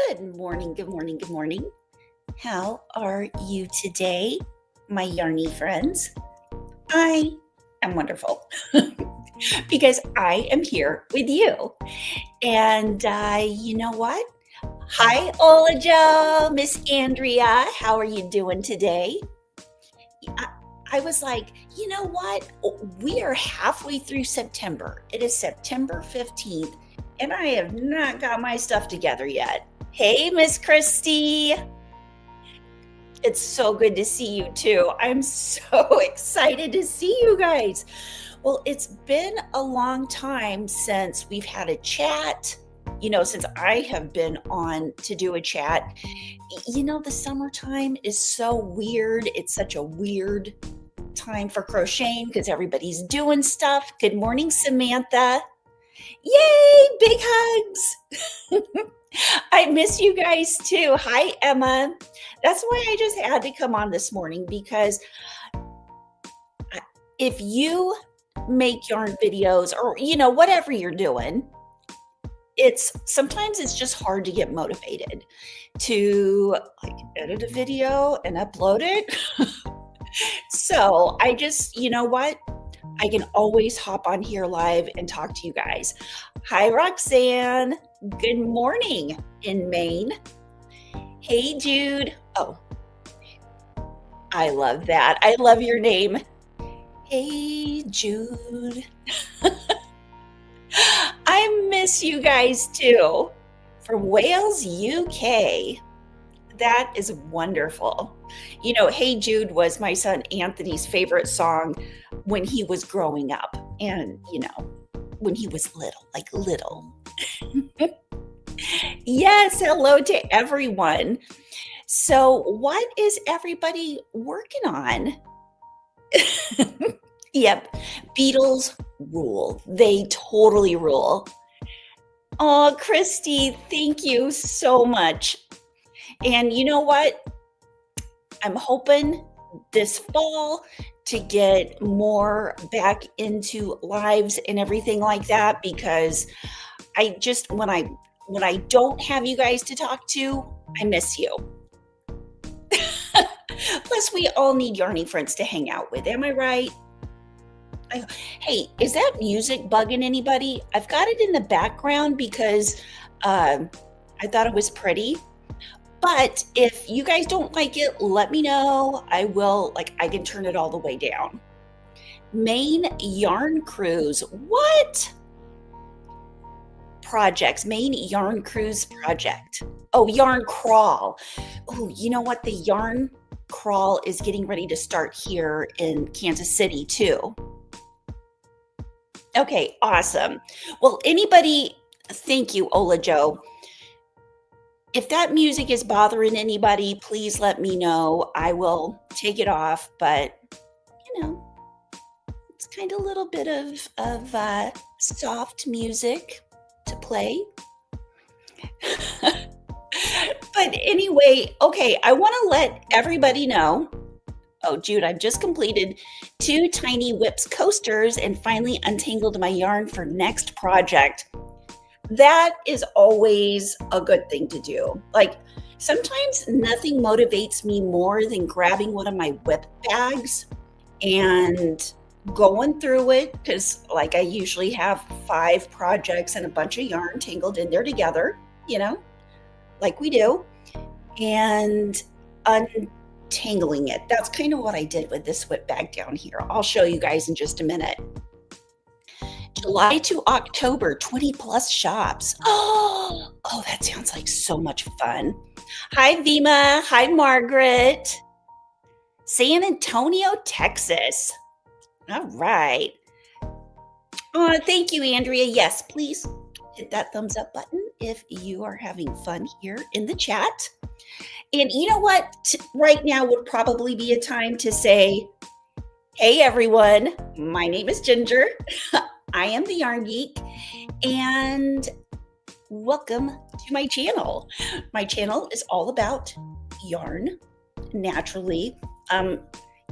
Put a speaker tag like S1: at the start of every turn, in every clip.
S1: Good morning, good morning, good morning. How are you today, my yarny friends? I am wonderful because I am here with you. And you know what? Hi, Ola Joe, Miss Andrea. How are you doing today? I, I was like, you know what? We are halfway through September. It is September 15th, and I have not got my stuff together yet. Hey, Miss Christy. It's so good to see you too. I'm so excited to see you guys. Well, it's been a long time since we've had a chat. Since I have been on to do a chat. The summertime is so weird. It's such a weird time for crocheting because everybody's doing stuff. Good morning, Samantha. Yay, big hugs. I miss you guys too. Hi, Emma. That's why I just had to come on this morning because if you make yarn videos or, whatever you're doing, sometimes it's just hard to get motivated to edit a video and upload it. So I just, I can always hop on here live and talk to you guys. Hi, Roxanne. Good morning in Maine. Hey, Jude. Oh, I love that. I love your name. Hey, Jude. I miss you guys too. From Wales, UK. That is wonderful. Hey Jude was my son Anthony's favorite song when he was growing up and, when he was little. Yes, hello to everyone. So what is everybody working on? Yep, Beatles rule. They totally rule. Oh, Christy, thank you so much. And you know what? I'm hoping this fall to get more back into lives and everything like that because I just when I don't have you guys to talk to, I miss you. Plus, we all need yarny friends to hang out with. Am I right? Hey, is that music bugging anybody? I've got it in the background because I thought it was pretty. But if you guys don't like it, let me know. I will, I can turn it all the way down. Maine Yarn Cruise. What? Projects. Maine Yarn Cruise project. Oh, Yarn Crawl. Oh, you know what? The Yarn Crawl is getting ready to start here in Kansas City too. Okay, awesome. Well, thank you, Ola Joe. If that music is bothering anybody, please let me know. I will take it off, but it's kind of a little bit of soft music to play. But anyway, okay, I want to let everybody know. Oh, Jude, I've just completed 2 Tiny Whips coasters and finally untangled my yarn for next project. That is always a good thing to do. Sometimes nothing motivates me more than grabbing one of my whip bags and going through it because I usually have 5 projects and a bunch of yarn tangled in there together, like we do, and untangling it. That's kind of what I did with this whip bag down here. I'll show you guys in just a minute. July to October, 20 plus shops. Oh, that sounds like so much fun. Hi, Vima. Hi, Margaret. San Antonio, Texas. All right. Oh, thank you, Andrea. Yes, please hit that thumbs up button if you are having fun here in the chat. And you know what? Right now would probably be a time to say, hey, everyone. My name is Ginger. I am the Yarn Geek, and welcome to my channel. My channel is all about yarn, naturally. You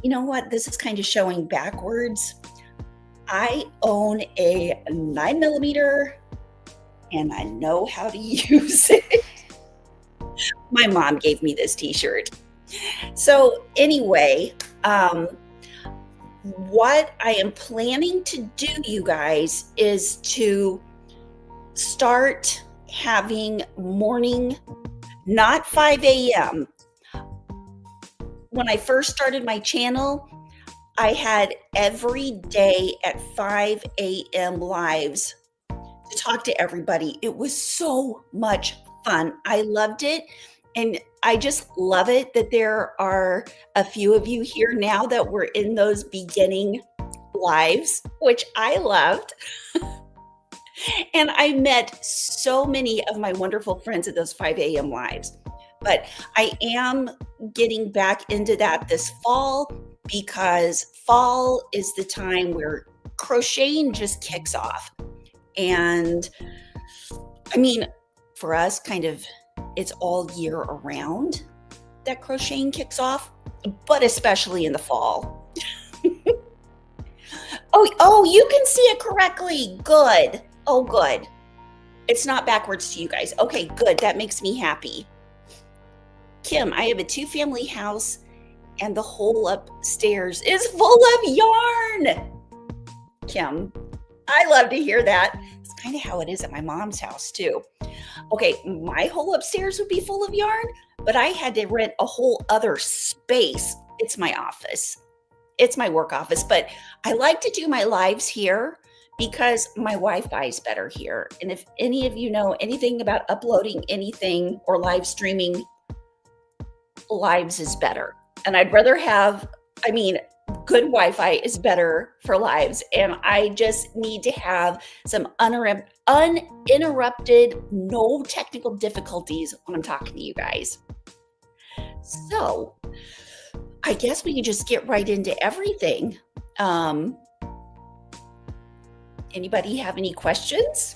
S1: know what? This is kind of showing backwards. I own a 9mm, and I know how to use it. My mom gave me this t-shirt. So anyway, what I am planning to do, you guys, is to start having morning, not 5 a.m. When I first started my channel, I had every day at 5 a.m. lives to talk to everybody. It was so much fun. I loved it. And I just love it that there are a few of you here now that were in those beginning lives, which I loved. And I met so many of my wonderful friends at those 5 a.m. lives. But I am getting back into that this fall because fall is the time where crocheting just kicks off. And I mean, for us, kind of, it's all year around that crocheting kicks off, but especially in the fall. Oh, you can see it correctly. Good. Oh, good. It's not backwards to you guys. Okay, good. That makes me happy. Kim, I have a 2-family house and the whole upstairs is full of yarn. Kim, I love to hear that. It's kind of how it is at my mom's house too. Okay, my whole upstairs would be full of yarn, but I had to rent a whole other space. It's my office. It's my work office, but I like to do my lives here because my Wi-Fi is better here. And if any of you know anything about uploading anything or live streaming, lives is better. And I'd rather have, good Wi-Fi is better for lives. And I just need to have some uninterrupted, no technical difficulties when I'm talking to you guys. So I guess we can just get right into everything. Anybody have any questions?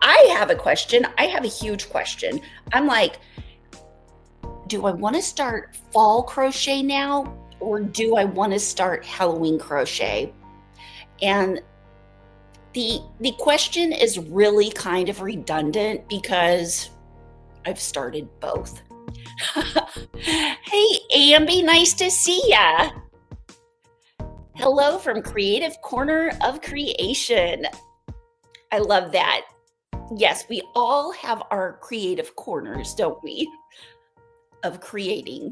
S1: I have a question. I have a huge question. I'm like, do I want to start fall crochet now, or do I want to start Halloween crochet? And the question is really kind of redundant because I've started both. Hey, Ambi, nice to see ya. Hello from Creative Corner of Creation. I love that. Yes, we all have our creative corners, don't we? Of creating.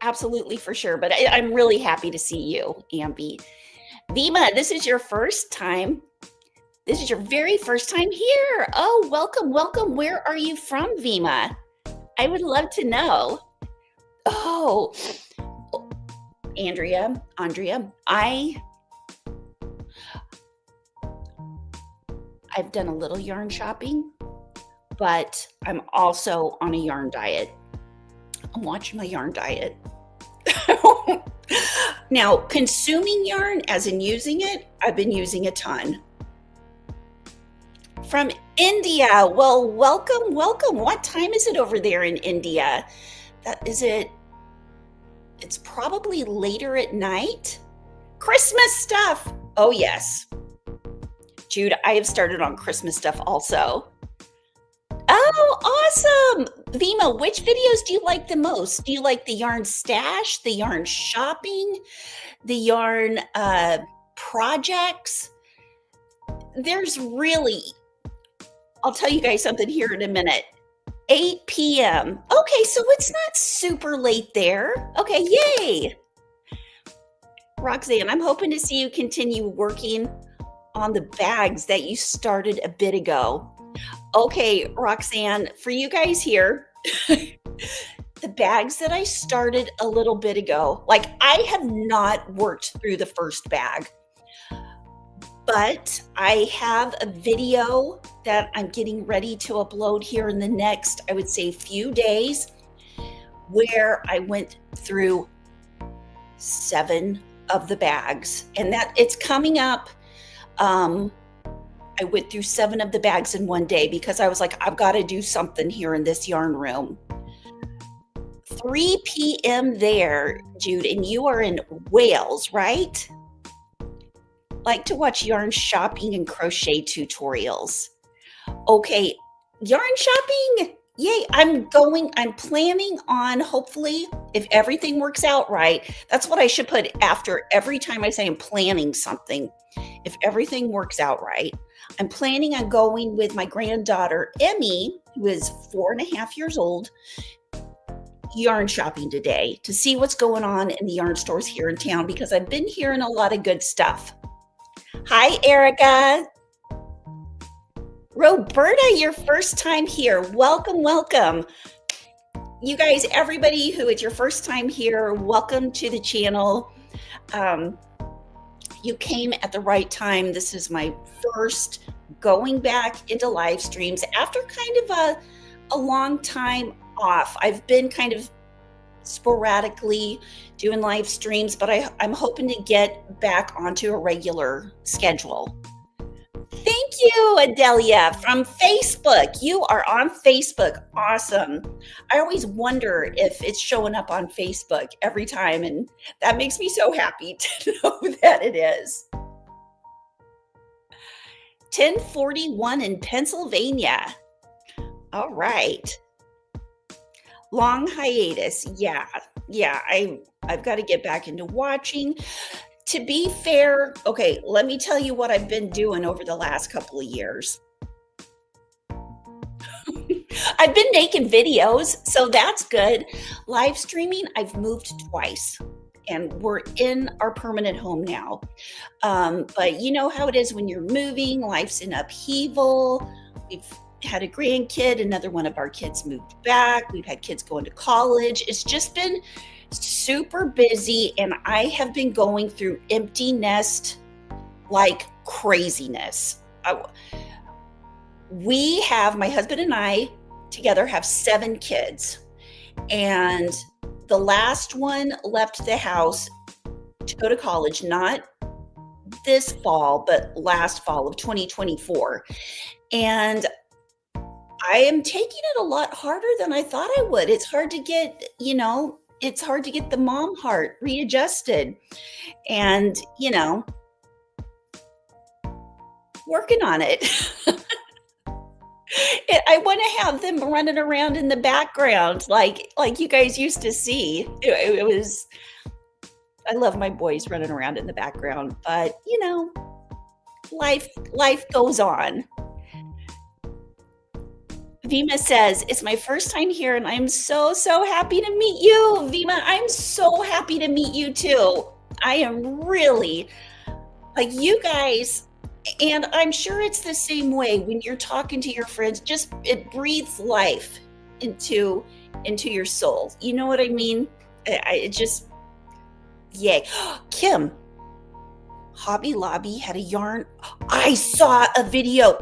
S1: Absolutely, for sure. But I'm really happy to see you, Ambi. Vima, this is your first time. This is your very first time here. Oh, welcome, welcome. Where are you from, Vima? I would love to know. Oh, Andrea, I've done a little yarn shopping, but I'm also on a yarn diet. I'm watching my yarn diet. Now, consuming yarn, as in using it, I've been using a ton. From India. Well, welcome, welcome. What time is it over there in India? It's probably later at night. Christmas stuff. Oh, yes. Jude, I have started on Christmas stuff also. Oh, awesome. Vima, which videos do you like the most? Do you like the yarn stash, the yarn shopping, the yarn projects? There's really, I'll tell you guys something here in a minute. 8 p.m. Okay, so it's not super late there. Okay, yay. Roxanne, I'm hoping to see you continue working on the bags that you started a bit ago. Okay, Roxanne, for you guys here, the bags that I started a little bit ago, like I have not worked through the first bag, but I have a video that I'm getting ready to upload here in the next, I would say, few days, where I went through 7 of the bags, and that it's coming up. I went through 7 of the bags in one day because I was like, I've got to do something here in this yarn room. 3 p.m. there, Jude, and you are in Wales, right? Like to watch yarn shopping and crochet tutorials. Okay, yarn shopping? Yay, I'm planning on hopefully, if everything works out right, that's what I should put after every time I say I'm planning something. If everything works out right, I'm planning on going with my granddaughter, Emmy, who is 4.5 years old, yarn shopping today to see what's going on in the yarn stores here in town because I've been hearing a lot of good stuff. Hi, Erica. Roberta, your first time here. Welcome, welcome. You guys, everybody who it's your first time here, welcome to the channel. Um, you came at the right time. This is my first going back into live streams after kind of a long time off. I've been kind of sporadically doing live streams, but I'm hoping to get back onto a regular schedule. Thank you, Adelia from Facebook. You are on Facebook. Awesome. I always wonder if it's showing up on Facebook every time, and that makes me so happy to know that it is. 1041 in Pennsylvania. All right. Long hiatus. Yeah. I've got to get back into watching. To be fair, okay, let me tell you what I've been doing over the last couple of years. I've been making videos, so that's good. Live streaming, I've moved twice, and we're in our permanent home now. But you know how it is when you're moving, life's in upheaval. We've had a grandkid, another one of our kids moved back. We've had kids going to college. It's just been super busy, and I have been going through empty nest like craziness. My husband and I together have 7 kids, and the last one left the house to go to college, not this fall, but last fall of 2024. And I am taking it a lot harder than I thought I would. It's hard to get, it's hard to get the mom heart readjusted, and working on it. I want to have them running around in the background like you guys used to see. It was, I love my boys running around in the background, but life goes on. Vima says, it's my first time here and I'm so happy to meet you. Vima, I'm so happy to meet you too. I am really, like, you guys, and I'm sure it's the same way when you're talking to your friends, just it breathes life into your soul. You know what I mean? It just, yay. Kim, Hobby Lobby had a yarn. I saw a video.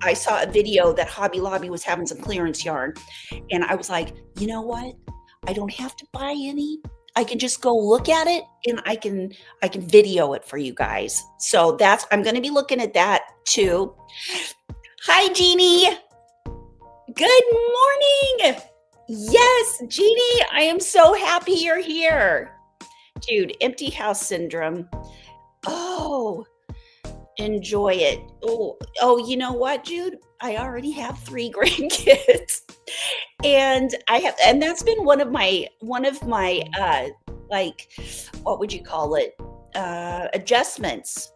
S1: I saw a video that Hobby Lobby was having some clearance yarn, and I was like, you know what? I don't have to buy any. I can just go look at it, and I can video it for you guys. So I'm going to be looking at that too. Hi, Jeannie. Good morning. Yes, Jeannie, I am so happy you're here. Dude, empty house syndrome. Oh, enjoy it. Oh, you know what, Jude? I already have 3 grandkids. And that's been one of my like, what would you call it? Adjustments.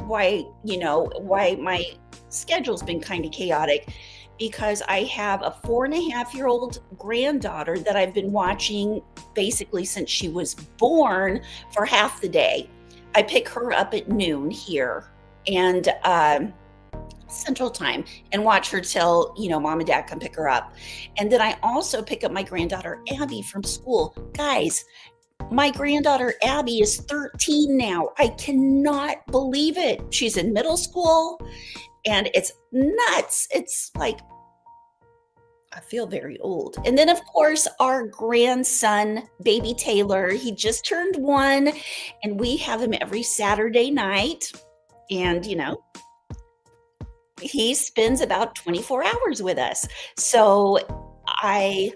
S1: Why my schedule's been kind of chaotic, because I have a 4.5-year-old granddaughter that I've been watching basically since she was born for half the day. I pick her up at noon here and Central Time and watch her till mom and dad come pick her up. And then I also pick up my granddaughter Abby from school. Guys, my granddaughter Abby is 13 now. I cannot believe it. She's in middle school, and it's nuts. It's like, I feel very old. And then, of course, our grandson, baby Taylor, he just turned 1, and we have him every Saturday night. And, he spends about 24 hours with us. So I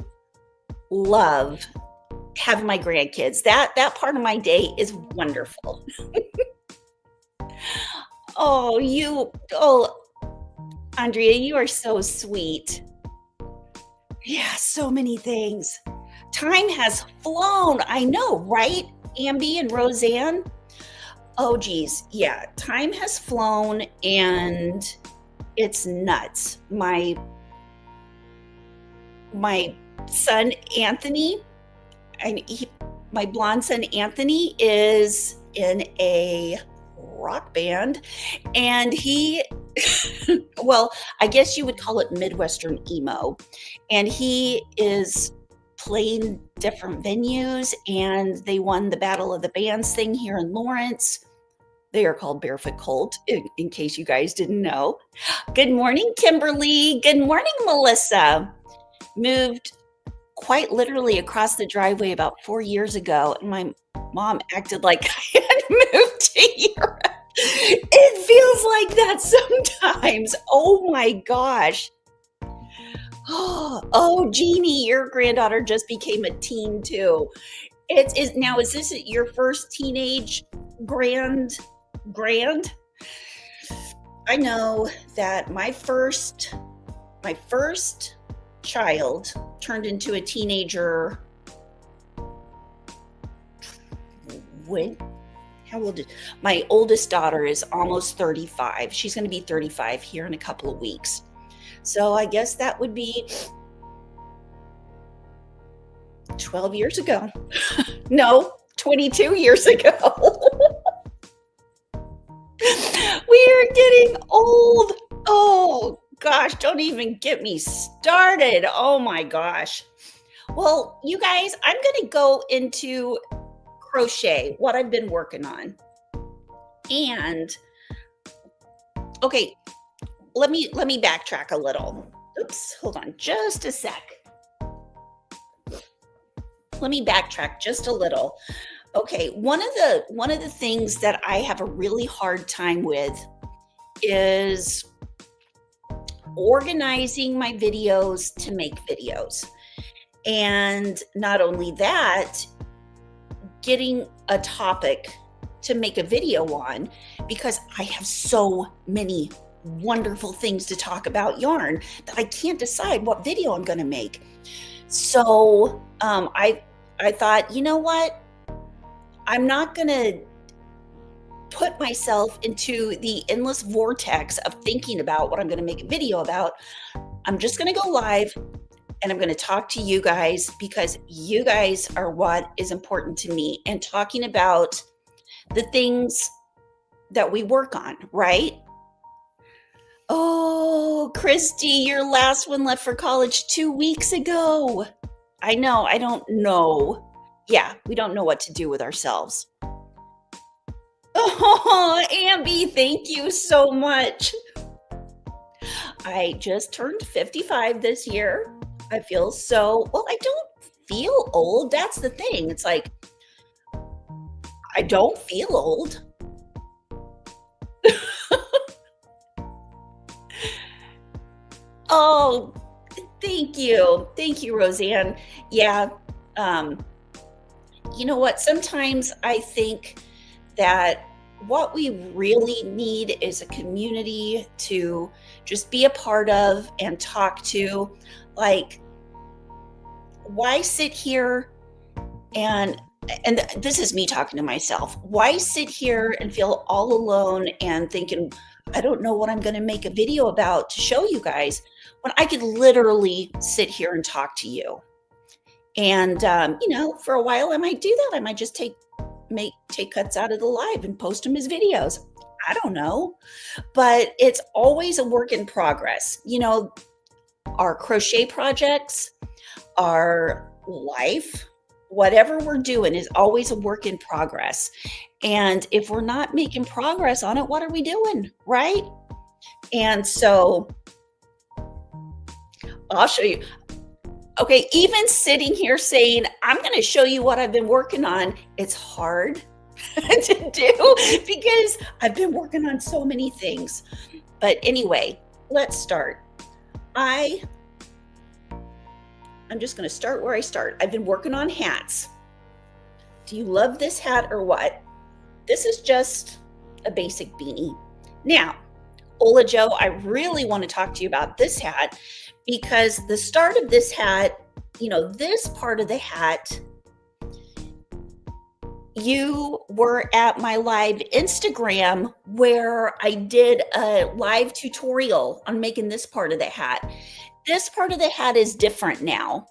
S1: love having my grandkids. That part of my day is wonderful. Andrea, you are so sweet. Yeah, so many things. Time has flown. I know, right? Ambi and Roseanne. Oh, geez. Yeah, time has flown and it's nuts. My son Anthony, and my blonde son Anthony is in a rock band, and he, well, I guess you would call it Midwestern emo, and he is playing different venues, and they won the Battle of the Bands thing here in Lawrence. They are called Barefoot Colt, in case you guys didn't know. Good morning, Kimberly. Good morning, Melissa. Moved quite literally across the driveway about 4 years ago, and my mom acted like I had moved to Europe. It feels like that sometimes. Oh my gosh. Oh, Jeannie, your granddaughter just became a teen too. Now, is this your first teenage grand? I know that my first child turned into a teenager when, how old is my oldest daughter? Is almost 35. She's going to be 35 here in a couple of weeks. So I guess that would be 12 years ago. No, 22 years ago. We're getting old. Oh gosh, don't even get me started. Oh my gosh. Well, you guys, I'm going to go into crochet, what I've been working on. And okay, let me backtrack a little. Oops, hold on just a sec. Let me backtrack just a little. Okay, one of the things that I have a really hard time with is organizing my videos to make videos. And not only that, getting a topic to make a video on, because I have so many wonderful things to talk about yarn that I can't decide what video I'm going to make. So I thought, you know what? I'm not going to put myself into the endless vortex of thinking about what I'm going to make a video about. I'm just going to go live and I'm going to talk to you guys because you guys are what is important to me, and talking about the things that we work on, right? Oh, Christy, your last one left for college 2 weeks ago. I know, I don't know. Yeah, we don't know what to do with ourselves. Oh, Ambi, thank you so much. I just turned 55 this year. I feel so, well, I don't feel old. That's the thing. It's like, I don't feel old. Oh, thank you. Thank you, Roseanne. Yeah. You know what? Sometimes I think that what we really need is a community to just be a part of and talk to. Like, why sit here and this is me talking to myself. Why sit here and feel all alone and thinking, I don't know what I'm going to make a video about to show you guys, when I could literally sit here and talk to you. And you know, for a while I might do that. I might just take cuts out of the live and post them as videos. I don't know. But it's always a work in progress. You know, our crochet projects, our life, whatever we're doing is always a work in progress. And if we're not making progress on it, what are we doing? Right? And so I'll show you. Okay, even sitting here saying, I'm going to show you what I've been working on, it's hard to do because I've been working on so many things. But anyway, let's start. I'm just going to start where I start. I've been working on hats. Do you love this hat or what? This is just a basic beanie. Now, Ola Joe, I really want to talk to you about this hat because the start of this hat, this part of the hat, you were at my live Instagram where I did a live tutorial on making this part of the hat. This part of the hat is different now.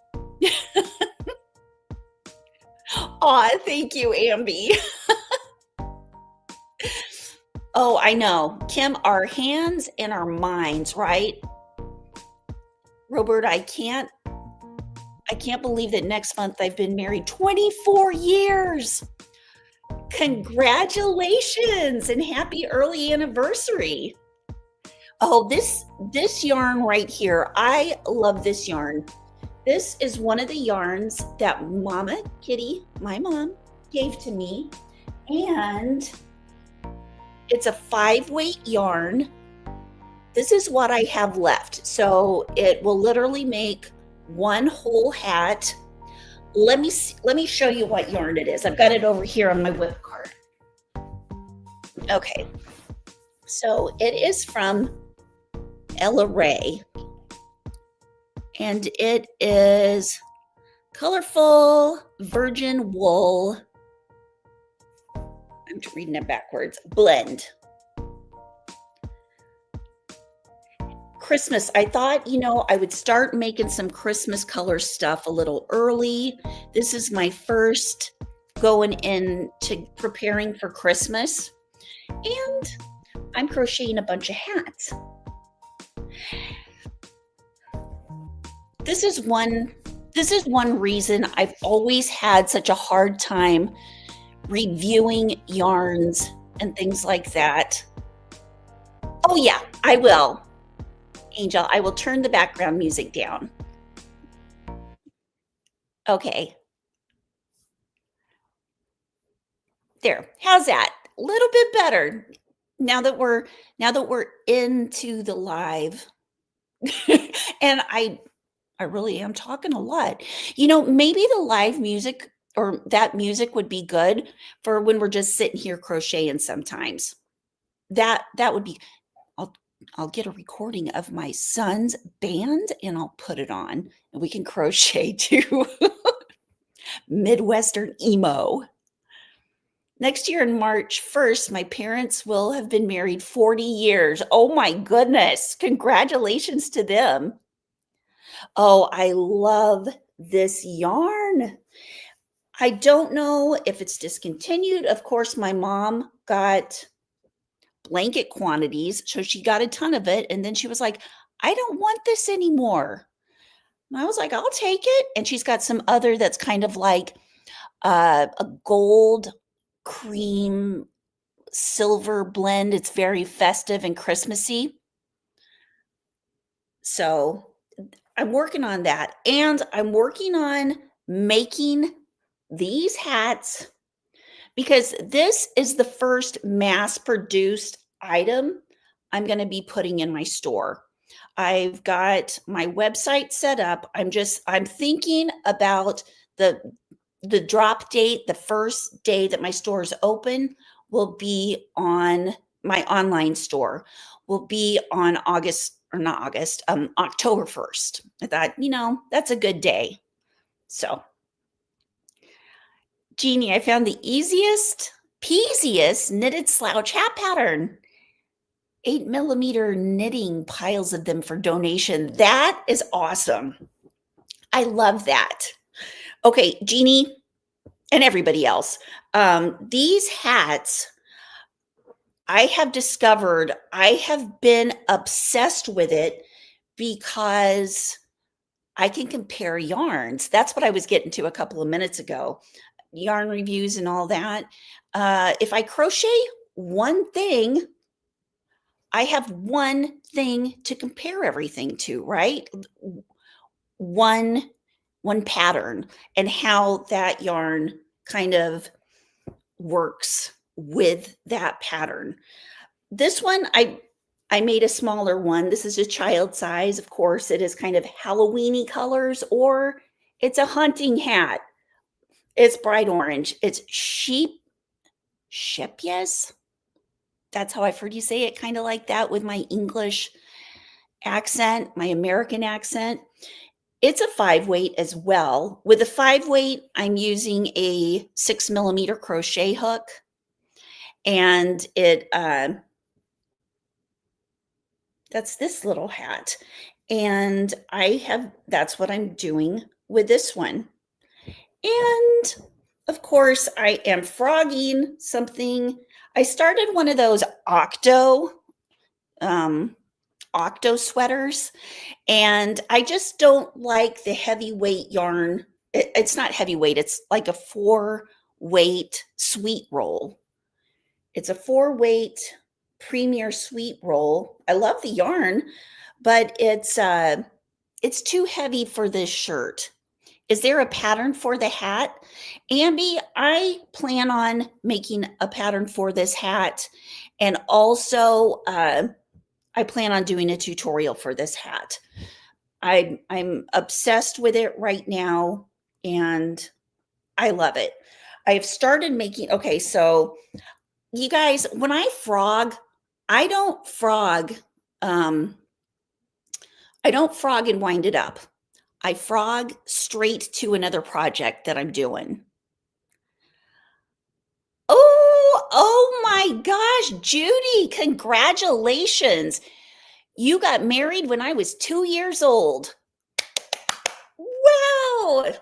S1: Aw, thank you, Amby. Oh, I know. Kim, our hands and our minds, right? Robert, I can't believe that next month I've been married 24 years. Congratulations and happy early anniversary. Oh, this yarn right here. I love this yarn. This is one of the yarns that Mama Kitty, my mom, gave to me. And it's a 5-weight yarn. This is what I have left. So it will literally make one whole hat. Let me show you what yarn it is. I've got it over here on my whip card. Okay. So it is from Ella Ray. And it is colorful virgin wool. I'm reading it backwards. Blend. Christmas. I thought, I would start making some Christmas color stuff a little early. This is my first going into preparing for Christmas. And I'm crocheting a bunch of hats. This is one reason I've always had such a hard time reviewing yarns and things like that. Oh yeah, I will. Angel, I will turn the background music down. Okay. There. How's that? A little bit better. Now that we're into the live. And I really am talking a lot. Maybe the live music or that music would be good for when we're just sitting here crocheting sometimes. That would be I'll get a recording of my son's band and I'll put it on and we can crochet to Midwestern emo. Next year on March 1st, my parents will have been married 40 years. Oh my goodness. Congratulations to them. Oh, I love this yarn. I don't know if it's discontinued. Of course, my mom got blanket quantities, so she got a ton of it, and then she was like, "I don't want this anymore." And I was like, "I'll take it." And she's got some other that's kind of like a gold cream silver blend. It's very festive and Christmassy. So I'm working on that, and I'm working on making these hats because this is the first mass-produced item I'm gonna be putting in my store. I've got my website set up. I'm thinking about the drop date. The first day that my store is open will be on my online store, will be on October 1st. I thought, that's a good day. So Jeannie, I found the easiest, peasiest knitted slouch hat pattern. 8mm knitting piles of them for donation. That is awesome. I love that. Okay, Jeannie and everybody else. These hats, I have discovered I have been obsessed with it because I can compare yarns. That's what I was getting to a couple of minutes ago. Yarn reviews and all that. If I crochet one thing, I have one thing to compare everything to, right? One pattern and how that yarn kind of works with that pattern. This one, I made a smaller one. This is a child size. Of course, it is kind of Halloween-y colors, or it's a hunting hat. It's bright orange. It's sheep, yes. That's how I've heard you say it, kind of like that with my English accent, my American accent. It's a 5 weight as well. With a 5 weight, I'm using a 6 millimeter crochet hook, and that's this little hat. And that's what I'm doing with this one. And of course, I am frogging something. I started one of those um, octo sweaters, and I just don't like the heavyweight yarn. It's not heavyweight, it's like a 4 weight sweet roll. It's a 4 weight premier sweet roll. I love the yarn, but it's too heavy for this shirt. Is there a pattern for the hat? Ambi, I plan on making a pattern for this hat, and also I plan on doing a tutorial for this hat. I'm obsessed with it right now, and I love it. I've started making, okay, so you guys, when I frog, I don't frog, um, I don't frog and wind it up. I frog straight to another project that I'm doing. Oh my gosh, Judy, congratulations. You got married when I was 2 years old. Wow.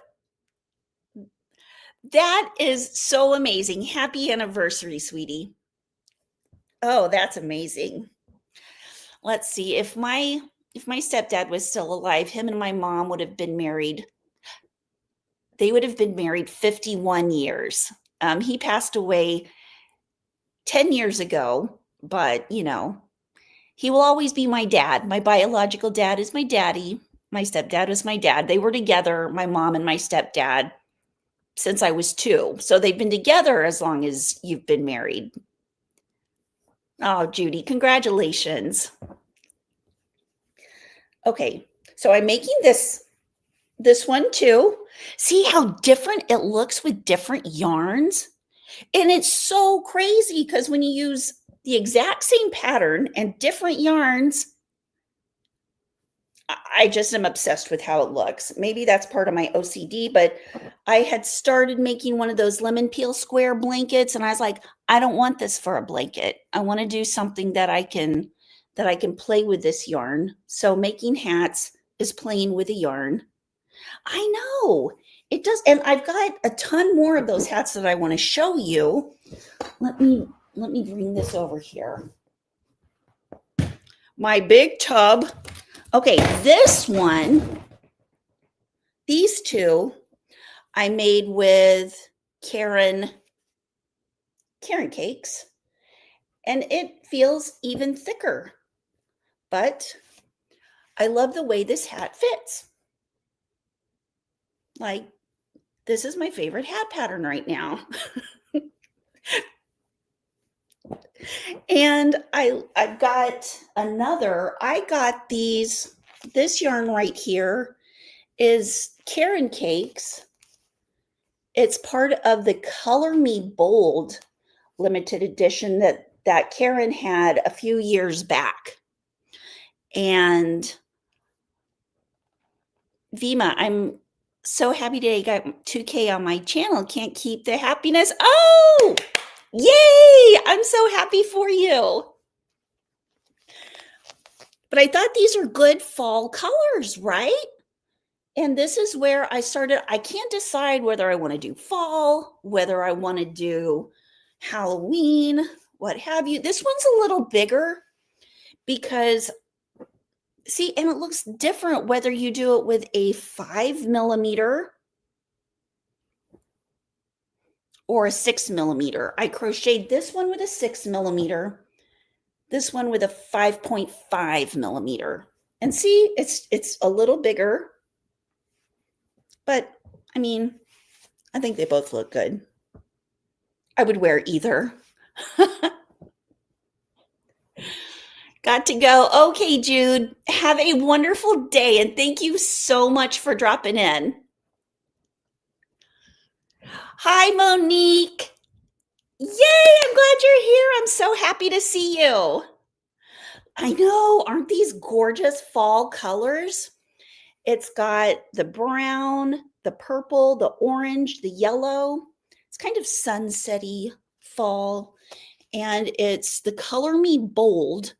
S1: That is so amazing. Happy anniversary, sweetie. Oh, that's amazing. Let's see. If my stepdad was still alive, him and my mom would have been married. They would have been married 51 years. He passed away 10 years ago, but he will always be my dad. My biological dad is my daddy. My stepdad was my dad. They were together, my mom and my stepdad, since I was 2. So they've been together as long as you've been married. Oh, Judy, congratulations. Okay, so I'm making this one too. See how different it looks with different yarns? And it's so crazy because when you use the exact same pattern and different yarns, I just am obsessed with how it looks. Maybe that's part of my OCD, but I had started making one of those lemon peel square blankets, and I was like, I don't want this for a blanket. I want to do something that I can play with this yarn. So making hats is playing with a yarn. I know. It does, and I've got a ton more of those hats that I want to show you. Let me bring this over here. My big tub. Okay, this one, these two, I made with Karen cakes, and it feels even thicker. But I love the way this hat fits. Like, this is my favorite hat pattern right now. And I've got another. I got this yarn right here is Karen Cakes. It's part of the Color Me Bold limited edition that Karen had a few years back. And Vima, I'm so happy today. Got 2K on my channel. Can't keep the happiness. Oh, yay! I'm so happy for you. But I thought these are good fall colors, right? And this is where I started. I can't decide whether I want to do fall, whether I want to do Halloween, what have you. This one's a little bigger because, see, and it looks different whether you do it with a 5 millimeter or a 6 millimeter. I crocheted this one with a 6 millimeter, this one with a 5.5 millimeter. And see, it's a little bigger, but I mean, I think they both look good. I would wear either. Got to go. Okay, Jude, have a wonderful day, and thank you so much for dropping in. Hi, Monique. Yay, I'm glad you're here. I'm so happy to see you. I know, aren't these gorgeous fall colors? It's got the brown, the purple, the orange, the yellow. It's kind of sunsetty fall, and it's the Color Me Bold.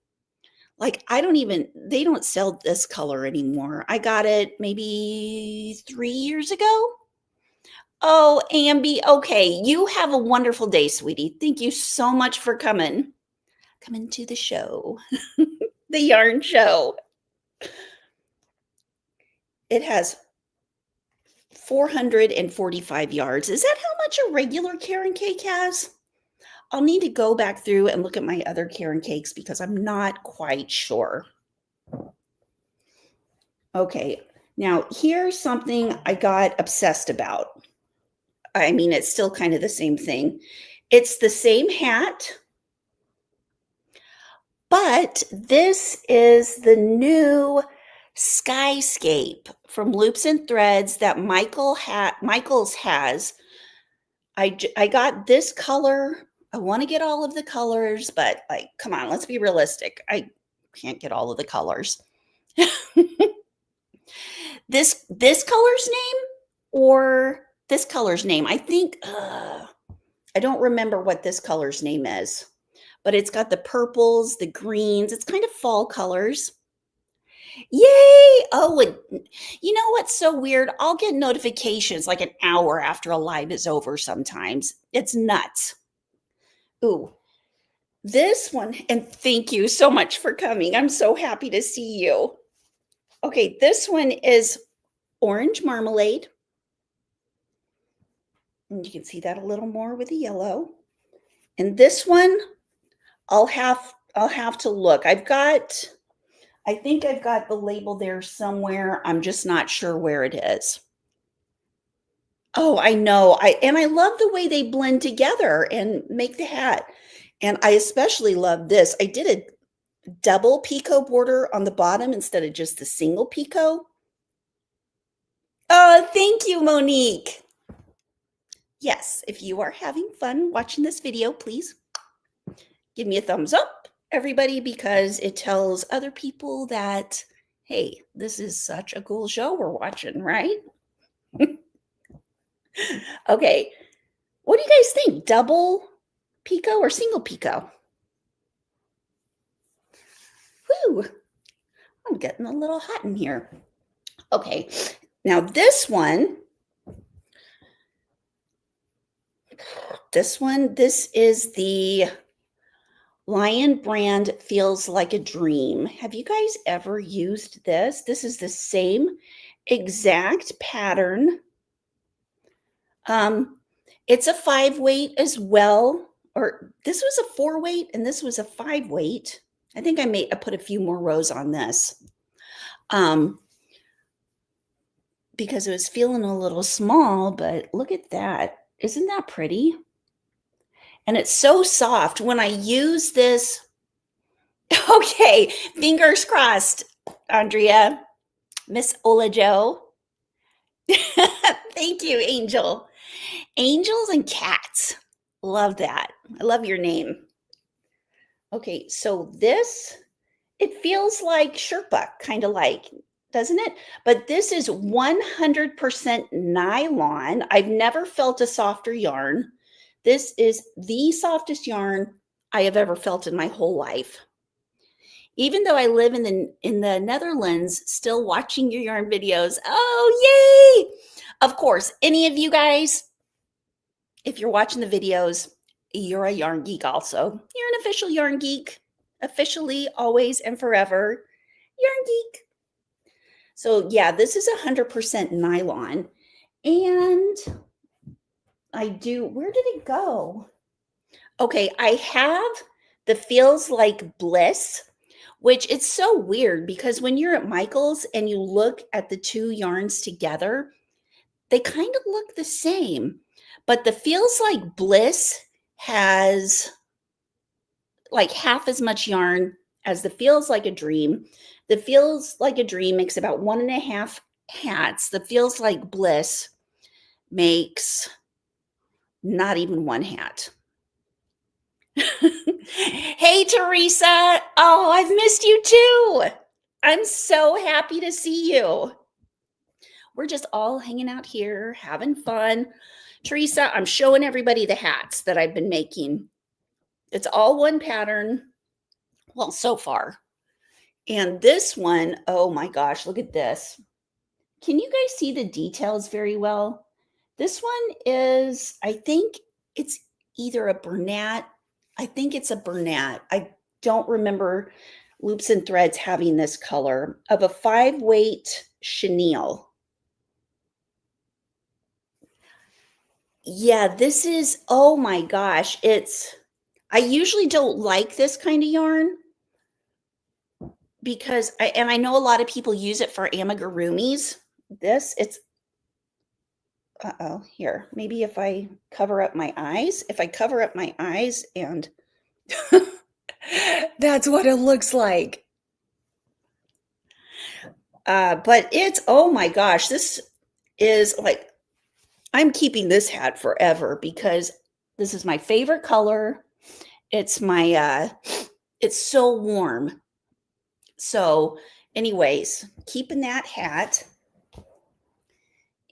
S1: Like, they don't sell this color anymore. I got it maybe 3 years ago. Oh, Amby, okay, you have a wonderful day, sweetie. Thank you so much for coming to the show, the yarn show. It has 445 yards. Is that how much a regular Karen cake has? I'll need to go back through and look at my other Karen cakes because I'm not quite sure. Okay, now here's something I got obsessed about. I mean, it's still kind of the same thing. It's the same hat, but this is the new Skyscape from Loops and Threads that Michael's has. I got this color. I want to get all of the colors, but like, come on, let's be realistic. I can't get all of the colors. This color's name or this color's name? I think I don't remember what this color's name is, but it's got the purples, the greens. It's kind of fall colors. Yay! Oh, and you know what's so weird? I'll get notifications like an hour after a live is over sometimes. It's nuts. Ooh, this one, and thank you so much for coming. I'm so happy to see you. Okay, this one is orange marmalade. And you can see that a little more with the yellow. And this one, I'll have to look. I think I've got the label there somewhere. I'm just not sure where it is. Oh, I know. I love the way they blend together and make the hat. And I especially love this. I did a double picot border on the bottom instead of just the single picot. Oh, thank you, Monique. Yes, if you are having fun watching this video, please give me a thumbs up, everybody, because it tells other people that, hey, this is such a cool show we're watching, right? Okay, what do you guys think? Double picot or single picot? Whew, I'm getting a little hot in here. Okay, now this is the Lion brand Feels Like a Dream. Have you guys ever used this? This is the same exact pattern. It's a 5 weight as well, or this was a 4 weight and this was a 5 weight. I think I put a few more rows on this. Because it was feeling a little small, but look at that. Isn't that pretty? And it's so soft. When I use this, okay, fingers crossed, Andrea, Miss Ola Joe. Thank you, Angel. Angels and cats. Love that. I love your name. Okay, so this, it feels like Sherpa, kind of like, doesn't it? But this is 100% nylon. I've never felt a softer yarn. This is the softest yarn I have ever felt in my whole life. Even though I live in the Netherlands, still watching your yarn videos. Oh, yay! Of course, any of you guys, if you're watching the videos, you're a yarn geek also. You're an official yarn geek. Officially, always and forever. Yarn geek. So yeah, this is 100% nylon. And where did it go? Okay, I have the Feels Like Bliss, which it's so weird because when you're at Michael's and you look at the two yarns together, they kind of look the same. But the Feels Like Bliss has like half as much yarn as the Feels Like a Dream. The Feels Like a Dream makes about 1.5 hats. The Feels Like Bliss makes not even one hat. Hey, Teresa. Oh, I've missed you too. I'm so happy to see you. We're just all hanging out here, having fun. Teresa, I'm showing everybody the hats that I've been making. It's all one pattern. Well, so far. And this one, oh my gosh, look at this. Can you guys see the details very well? This one is, I think it's either a Bernat. I think it's a Bernat. I don't remember Loops and Threads having this color of a 5-weight chenille. Yeah, this is, oh my gosh, I usually don't like this kind of yarn because I know a lot of people use it for amigurumis. It's uh-oh, here, maybe if I cover up my eyes, if I cover up my eyes and that's what it looks like. But it's, oh my gosh, this is like, I'm keeping this hat forever because this is my favorite color. It's it's so warm. So anyways, keeping that hat.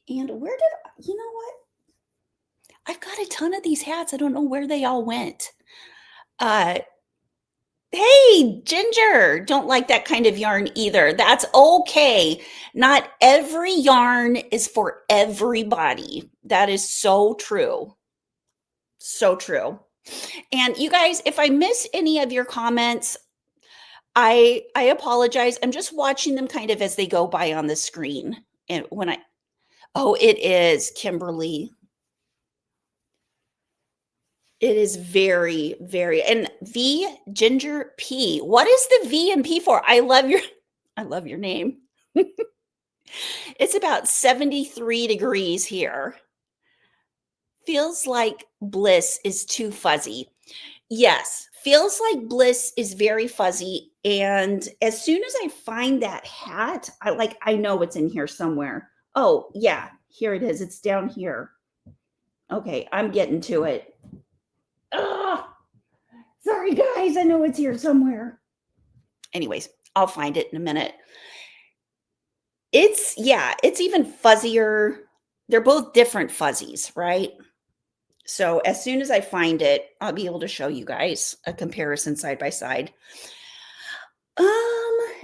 S1: And where did, you know what? I've got a ton of these hats. I don't know where they all went. Uh, Hey, Ginger, don't like that kind of yarn either. That's okay. Not every yarn is for everybody. That is so true. So true. And you guys, if I miss any of your comments, I apologize. I'm just watching them kind of as they go by on the screen. And when oh, it is Kimberly. It is very, very, and V Ginger P. What is the V and P for? I love your name. It's about 73 degrees here. Feels like bliss is too fuzzy. Yes, feels like bliss is very fuzzy. And as soon as I find that hat, I know it's in here somewhere. Oh, yeah, here it is. It's down here. Okay, I'm getting to it. Ugh. Sorry, guys. I know it's here somewhere. Anyways, I'll find it in a minute. Yeah, it's even fuzzier. They're both different fuzzies, right? So as soon as I find it, I'll be able to show you guys a comparison side by side.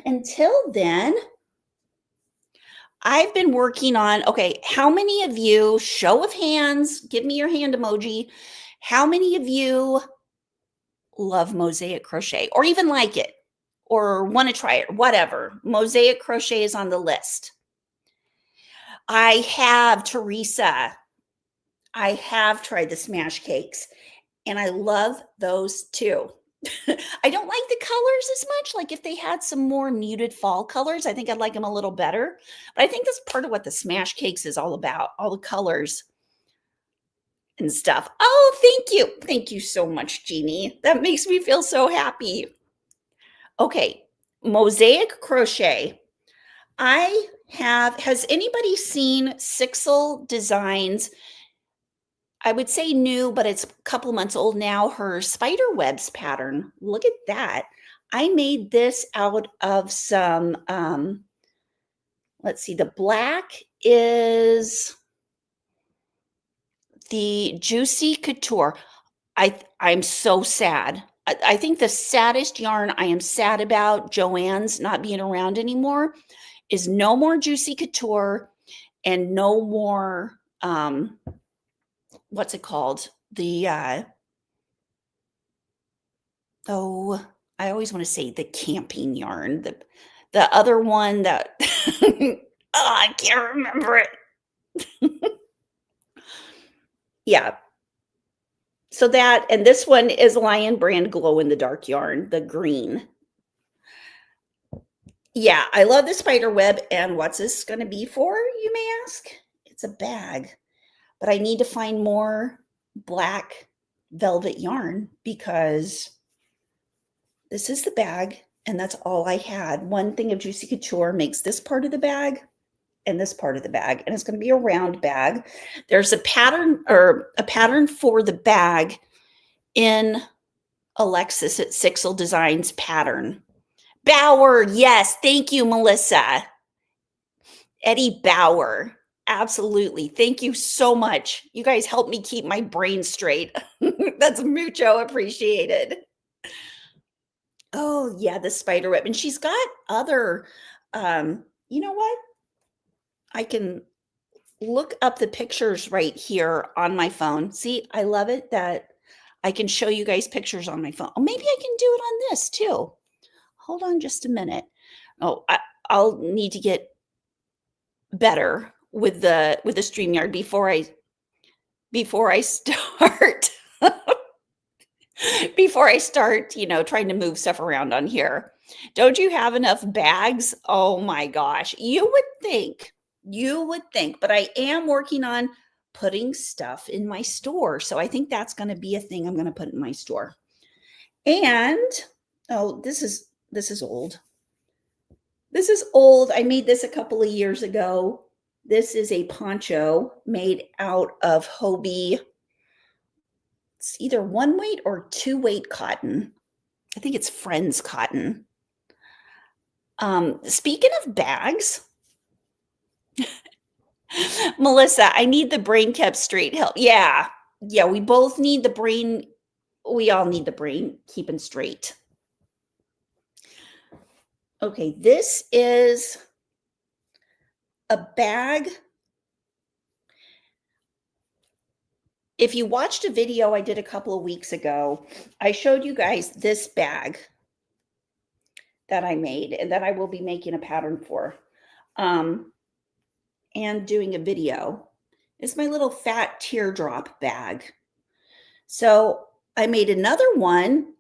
S1: Until then, I've been working on, okay, how many of you, show of hands, give me your hand emoji. How many of you love Mosaic crochet or even like it or want to try it, whatever? Mosaic crochet is on the list. I have, Teresa. I have tried the smash cakes and I love those too. I don't like the colors as much. Like if they had some more muted fall colors, I think I'd like them a little better. But I think that's part of what the smash cakes is all about, all the colors and stuff. Oh, thank you. Thank you so much, Jeannie. That makes me feel so happy. Okay, Mosaic crochet. Has anybody seen Sixel Designs? I would say new, but it's a couple months old now. Her spider webs pattern. Look at that. I made this out of some, let's see, the black is the Juicy Couture. I'm so sad. I think the saddest yarn I am sad about Joanne's not being around anymore is no more Juicy Couture and no more, what's it called? Oh, I always want to say the camping yarn. The other one that oh, I can't remember it. Yeah. So that, and this one is Lion Brand Glow in the Dark yarn, the green. Yeah, I love the spider web. And what's this going to be for, you may ask? It's a bag, but I need to find more black velvet yarn because this is the bag and that's all I had. One thing of Juicy Couture makes this part of the bag and this part of the bag, and it's going to be a round bag. There's a pattern for the bag in Alexis at Sixel Designs pattern. Bauer, yes, thank you, Melissa. Eddie Bauer, absolutely. Thank you so much. You guys help me keep my brain straight. That's mucho appreciated. Oh, yeah, the spider web, and she's got other, you know what? I can look up the pictures right here on my phone. See, I love it that I can show you guys pictures on my phone. Oh, maybe I can do it on this too. Hold on just a minute. Oh, I'll need to get better with the StreamYard before I start before I start, trying to move stuff around on here. Don't you have enough bags? Oh my gosh. You would think, but I am working on putting stuff in my store. So I think that's going to be a thing I'm going to put in my store. And oh, this is old. This is old. I made this a couple of years ago. This is a poncho made out of Hobie. It's either 1-weight or 2-weight cotton. I think it's Friends cotton. Speaking of bags, Melissa, I need the brain kept straight help. Yeah, we both need the brain. We all need the brain keeping straight. Okay, this is a bag. If you watched a video I did a couple of weeks ago, I showed you guys this bag that I made and that I will be making a pattern for and doing a video. It's my little fat teardrop bag. So I made another one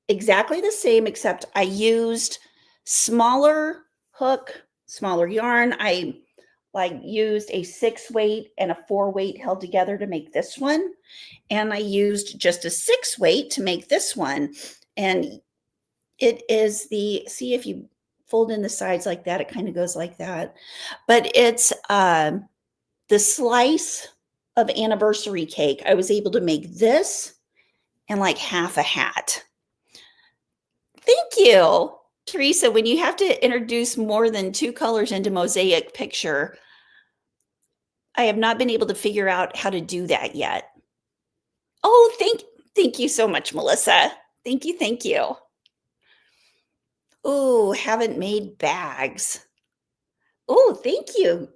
S1: exactly the same, except I used smaller hook, smaller yarn. I used a 6-weight and a 4-weight held together to make this one. And I used just a 6-weight to make this one. And it is see if you fold in the sides like that, it kind of goes like that. But it's the slice of anniversary cake. I was able to make this and like half a hat. Thank you. Teresa, when you have to introduce more than 2 colors into Mosaic picture, I have not been able to figure out how to do that yet. Oh, thank you so much, Melissa. Thank you, thank you. Oh, haven't made bags. Oh, thank you.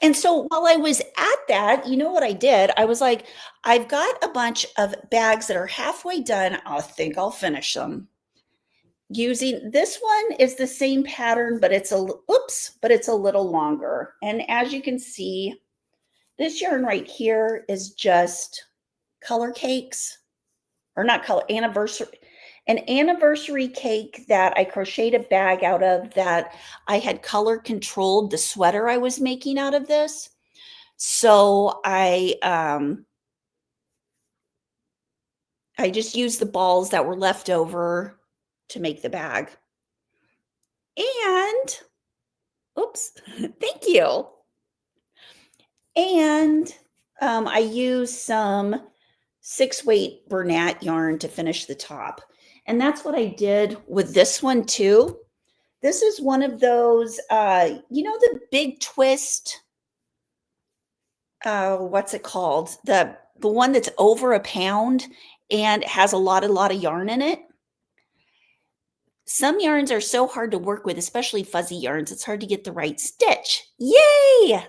S1: And so while I was at that, you know what I did? I was like, I've got a bunch of bags that are halfway done. I think I'll finish them. Using this one is the same pattern, but it's a little longer. And as you can see, this yarn right here is just color cakes, or not color, an anniversary cake that I crocheted a bag out of, that I had color controlled the sweater I was making out of this. So I just used the balls that were left over to make the bag. And oops, thank you. And I used some 6-weight Bernat yarn to finish the top. And that's what I did with this one too. This is one of those, the big twist, what's it called? The one that's over a pound and has a lot of yarn in it. Some yarns are so hard to work with, especially fuzzy yarns. It's hard to get the right stitch. Yay!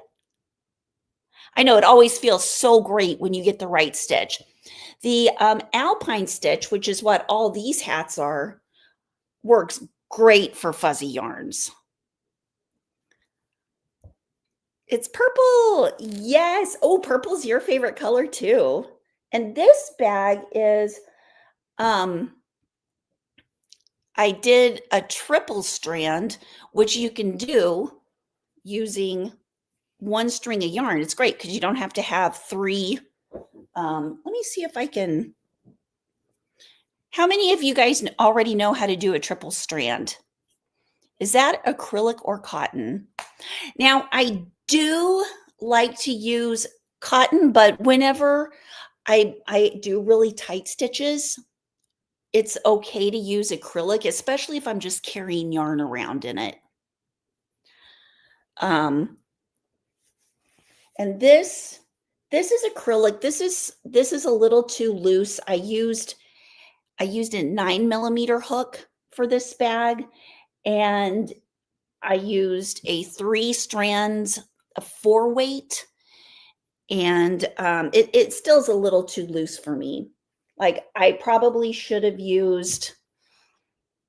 S1: I know, it always feels so great when you get the right stitch. The alpine stitch, which is what all these hats are, works great for fuzzy yarns. It's purple. Yes. Oh, purple's your favorite color too. And this bag is, I did a triple strand, which you can do using 1 string of yarn. It's great because you don't have to have 3. Let me see if I can. How many of you guys already know how to do a triple strand? Is that acrylic or cotton? Now, I do like to use cotton, but whenever I do really tight stitches, it's okay to use acrylic, especially if I'm just carrying yarn around in it. Um, and this is acrylic. This is a little too loose. I used a 9 millimeter hook for this bag, and I used a 3 strands of 4 weight, and, it still is a little too loose for me. Like, I probably should have used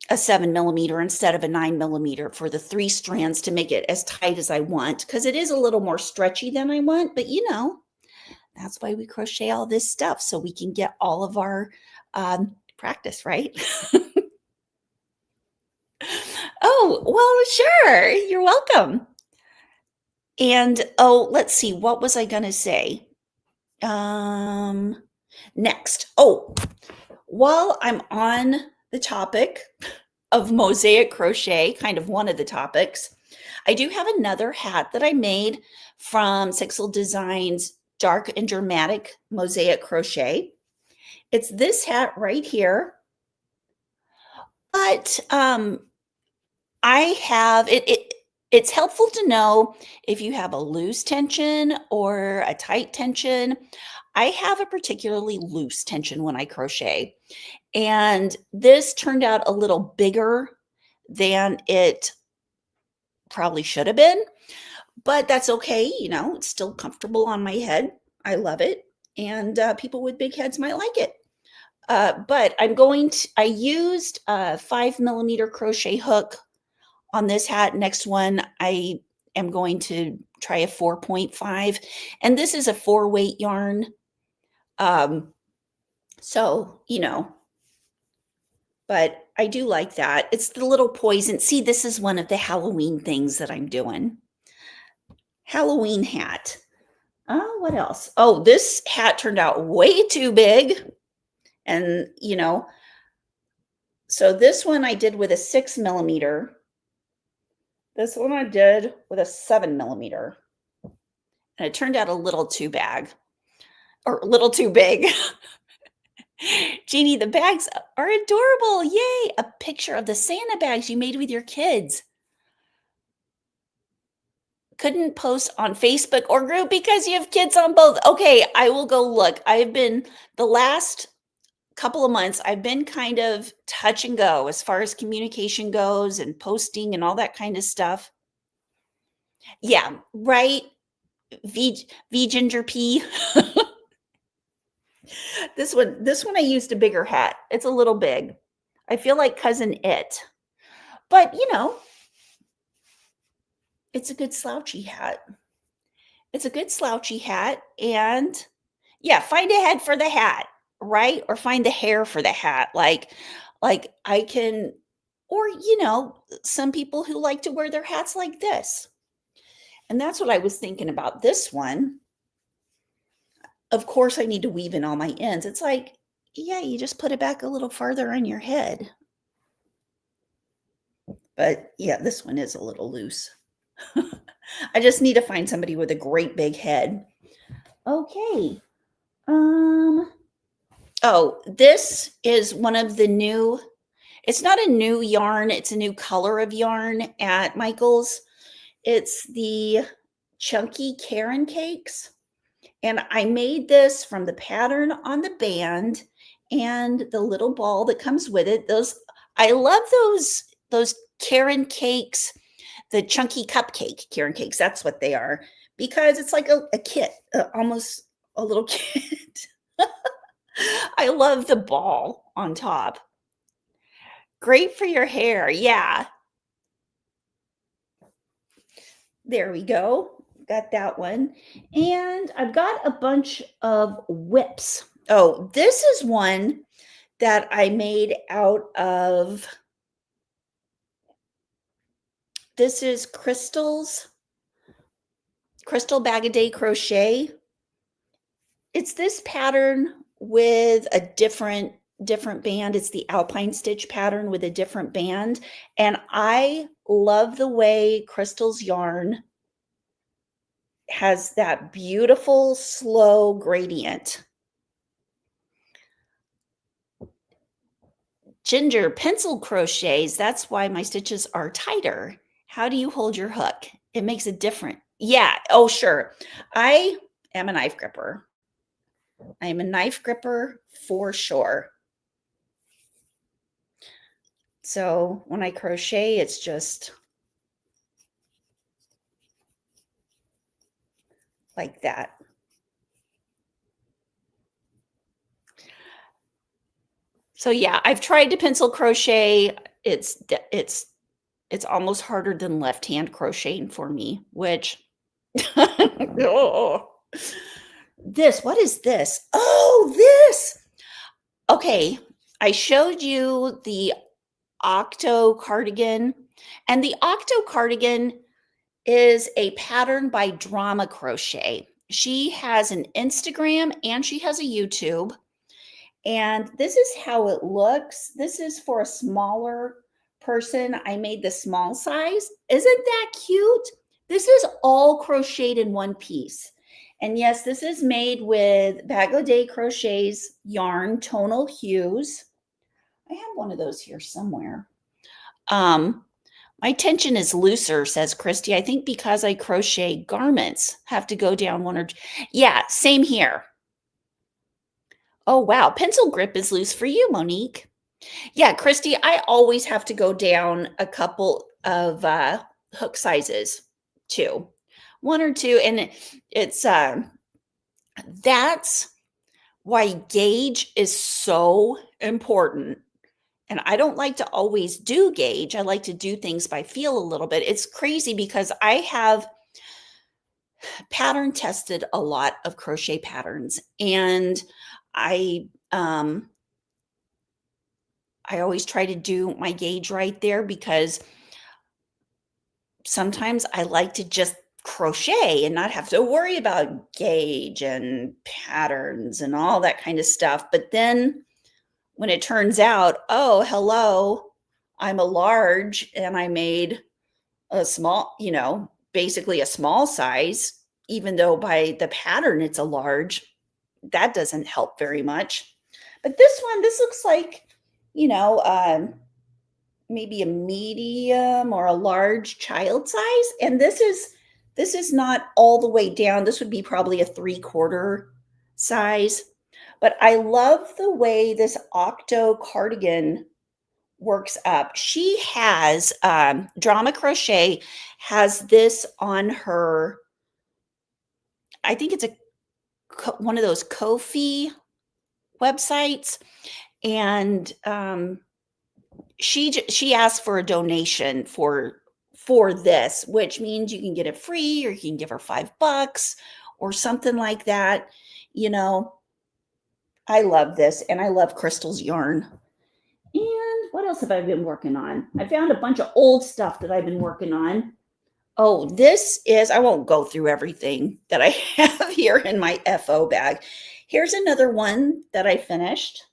S1: a 7 millimeter instead of a 9 millimeter for the 3 strands to make it as tight as I want, because it is a little more stretchy than I want, but, that's why we crochet all this stuff, so we can get all of our, practice, right? Oh, well, sure. You're welcome. And, oh, let's see, what was I gonna say? Um, Next. Oh, while I'm on the topic of mosaic crochet, kind of one of the topics, I do have another hat that I made from Sixel Designs Dark and Dramatic Mosaic Crochet. It's this hat right here, but I have it's helpful to know if you have a loose tension or a tight tension. I have a particularly loose tension when I crochet, and this turned out a little bigger than it probably should have been, but that's okay, it's still comfortable on my head. I love it, and, people with big heads might like it. But I used a 5 millimeter crochet hook on this hat. Next one, I am going to try a 4.5, and this is a 4 weight yarn. Um, so, but I do like that. It's the little poison. See, this is one of the Halloween things that I'm doing. Halloween hat. Oh, what else? Oh, this hat turned out way too big. And, so this one I did with a 6 millimeter. This one I did with a 7 millimeter. And it turned out a little too big, or a little too big. Jeannie, the bags are adorable. Yay. A picture of the Santa bags you made with your kids. Couldn't post on Facebook or group because you have kids on both. Okay, I will go look. The last couple of months, I've been kind of touch and go as far as communication goes and posting and all that kind of stuff. Yeah, right. V ginger pea. This one I used a bigger hat. It's a little big. I feel like cousin it. But, it's a good slouchy hat. It's a good slouchy hat, and yeah, find a head for the hat, right? Or find the hair for the hat. Like I can, or some people who like to wear their hats like this. And that's what I was thinking about this one. Of course, I need to weave in all my ends. It's like, yeah, you just put it back a little farther on your head. But yeah, this one is a little loose. I just need to find somebody with a great big head. Okay. Oh, this is one of the new, it's not a new yarn, it's a new color of yarn at Michael's. It's the chunky Karen cakes. And I made this from the pattern on the band and the little ball that comes with it. I love those Karen cakes, the chunky cupcake Karen cakes. That's what they are, because it's like a kit, almost a little kit. I love the ball on top. Great for your hair. Yeah. There we go. Got that one. And I've got a bunch of whips. Oh, this is one that I made out of, this is Crystal Bag a Day Crochet. It's this pattern with a different band. It's the Alpine Stitch pattern with a different band. And I love the way Crystal's yarn has that beautiful slow gradient. Ginger, pencil crochets, that's why my stitches are tighter. How do you hold your hook? It makes a difference. Yeah, oh, sure. I am a knife gripper. I am a knife gripper for sure. So when I crochet, it's just like that. So yeah, I've tried to pencil crochet. It's almost harder than left-hand crocheting for me, which oh. This, what is this? Oh, this. Okay, I showed you the Octo cardigan, and the Octo cardigan is a pattern by Drama Crochet. She has an Instagram and she has a YouTube. And this is how it looks. This is for a smaller person. I made the small size. Isn't that cute? This is all crocheted in one piece. And yes, this is made with Bag O' Day Crochet's yarn tonal hues. I have one of those here somewhere. My tension is looser, says Christy. I think because I crochet garments have to go down one or two. Yeah, same here. Oh, wow. Pencil grip is loose for you, Monique. Yeah, Christy, I always have to go down a couple of hook sizes too. One or two. And it's that's why gauge is so important. And I don't like to always do gauge. I like to do things by feel a little bit. It's crazy because I have pattern tested a lot of crochet patterns, and I always try to do my gauge right there because sometimes I like to just crochet and not have to worry about gauge and patterns and all that kind of stuff. But then when it turns out, oh, hello, I'm a large and I made a small, basically a small size, even though by the pattern it's a large, that doesn't help very much. But this looks like, maybe a medium or a large child size. And this is not all the way down. This would be probably a 3/4 size. But I love the way this Octo cardigan works up. She has Drama Crochet has this on her. I think it's one of those Ko-fi websites, and she asked for a donation for this, which means you can get it free or you can give her $5 or something like that. I love this, and I love Crystal's yarn. And what else have I been working on? I found a bunch of old stuff that I've been working on. Oh, I won't go through everything that I have here in my FO bag. Here's another one that I finished.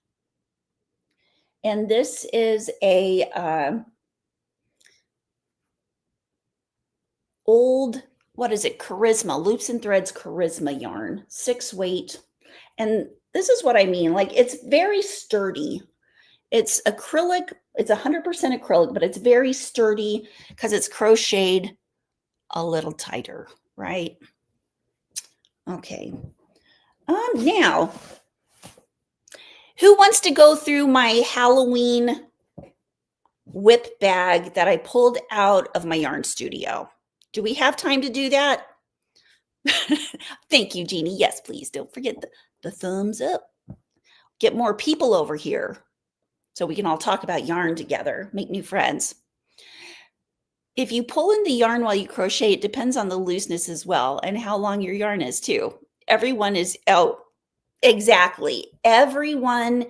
S1: And this is a old, what is it? Charisma, Loops and Threads Charisma yarn, 6-weight. And this is what I mean. Like, it's very sturdy. It's acrylic. It's 100% acrylic, but it's very sturdy because it's crocheted a little tighter, right? Okay. Now, who wants to go through my Halloween whip bag that I pulled out of my yarn studio? Do we have time to do that? Thank you, Jeannie. Yes, please. Don't forget the thumbs up. Get more people over here so we can all talk about yarn together, make new friends. If you pull in the yarn while you crochet, it depends on the looseness as well and how long your yarn is too. Everyone is, exactly. Everyone,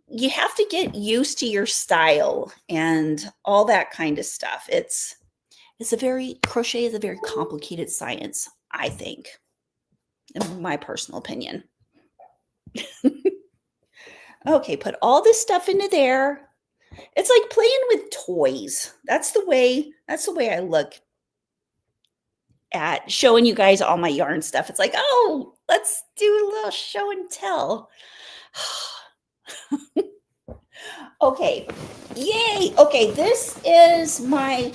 S1: you have to get used to your style and all that kind of stuff. Crochet is a very complicated science, I think, in my personal opinion. Okay, put all this stuff into there. It's like playing with toys. That's the way I look at showing you guys all my yarn stuff. It's like, oh, let's do a little show and tell. Okay. Yay. Okay, this is my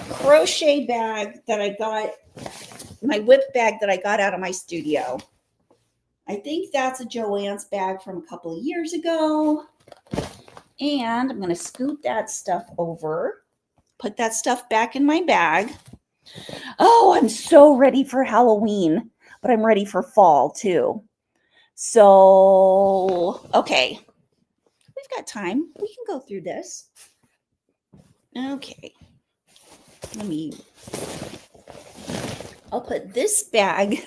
S1: crochet bag that I got, my whip bag that I got out of my studio. I think that's a Joann's bag from a couple of years ago. And I'm going to scoot that stuff over, put that stuff back in my bag. Oh, I'm so ready for Halloween, but I'm ready for fall too. So, okay, we've got time. We can go through this. Okay, I'll put this bag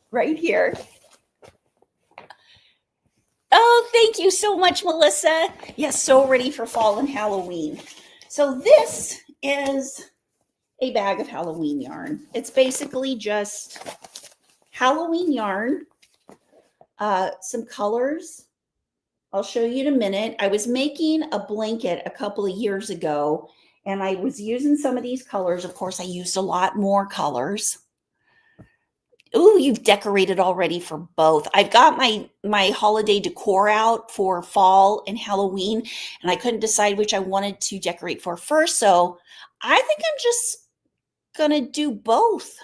S1: right here. Oh, thank you so much, Melissa. Yes, so ready for fall and Halloween. So this is a bag of Halloween yarn. It's basically just Halloween yarn, some colors. I'll show you in a minute. I was making a blanket a couple of years ago, and I was using some of these colors. Of course, I used a lot more colors. Ooh, you've decorated already for both. I've got my holiday decor out for fall and Halloween, and I couldn't decide which I wanted to decorate for first. So I think I'm just gonna do both,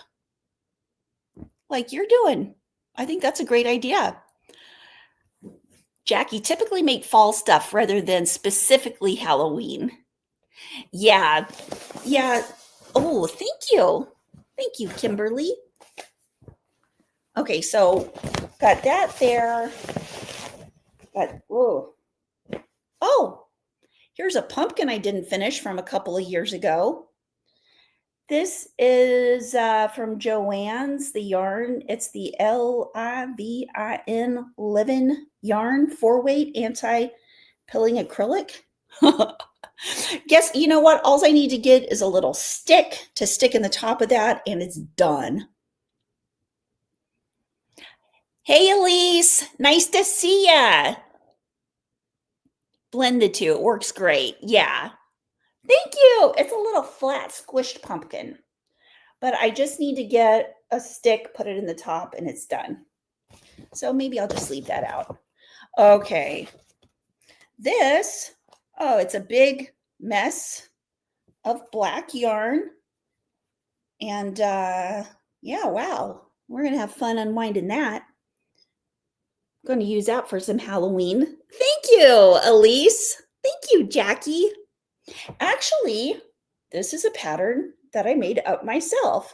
S1: like you're doing. I think that's a great idea. Jackie, typically make fall stuff rather than specifically Halloween. Yeah, yeah. Oh, thank you. Thank you, Kimberly. Okay, so got that there. Oh, here's a pumpkin I didn't finish from a couple of years ago. This is from Joann's, the yarn. It's the Livin Livin yarn, 4-weight anti-pilling acrylic. Guess, you know what? All I need to get is a little stick to stick in the top of that, and it's done. Hey, Elise, nice to see ya. Blend the two, it works great. Yeah. Thank you. It's a little flat, squished pumpkin, but I just need to get a stick, put it in the top, and it's done. So maybe I'll just leave that out. Okay. This, oh, it's a big mess of black yarn. And yeah, wow. We're going to have fun unwinding that. I'm going to use that for some Halloween. Thank you, Elise. Thank you, Jackie. Actually, this is a pattern that I made up myself,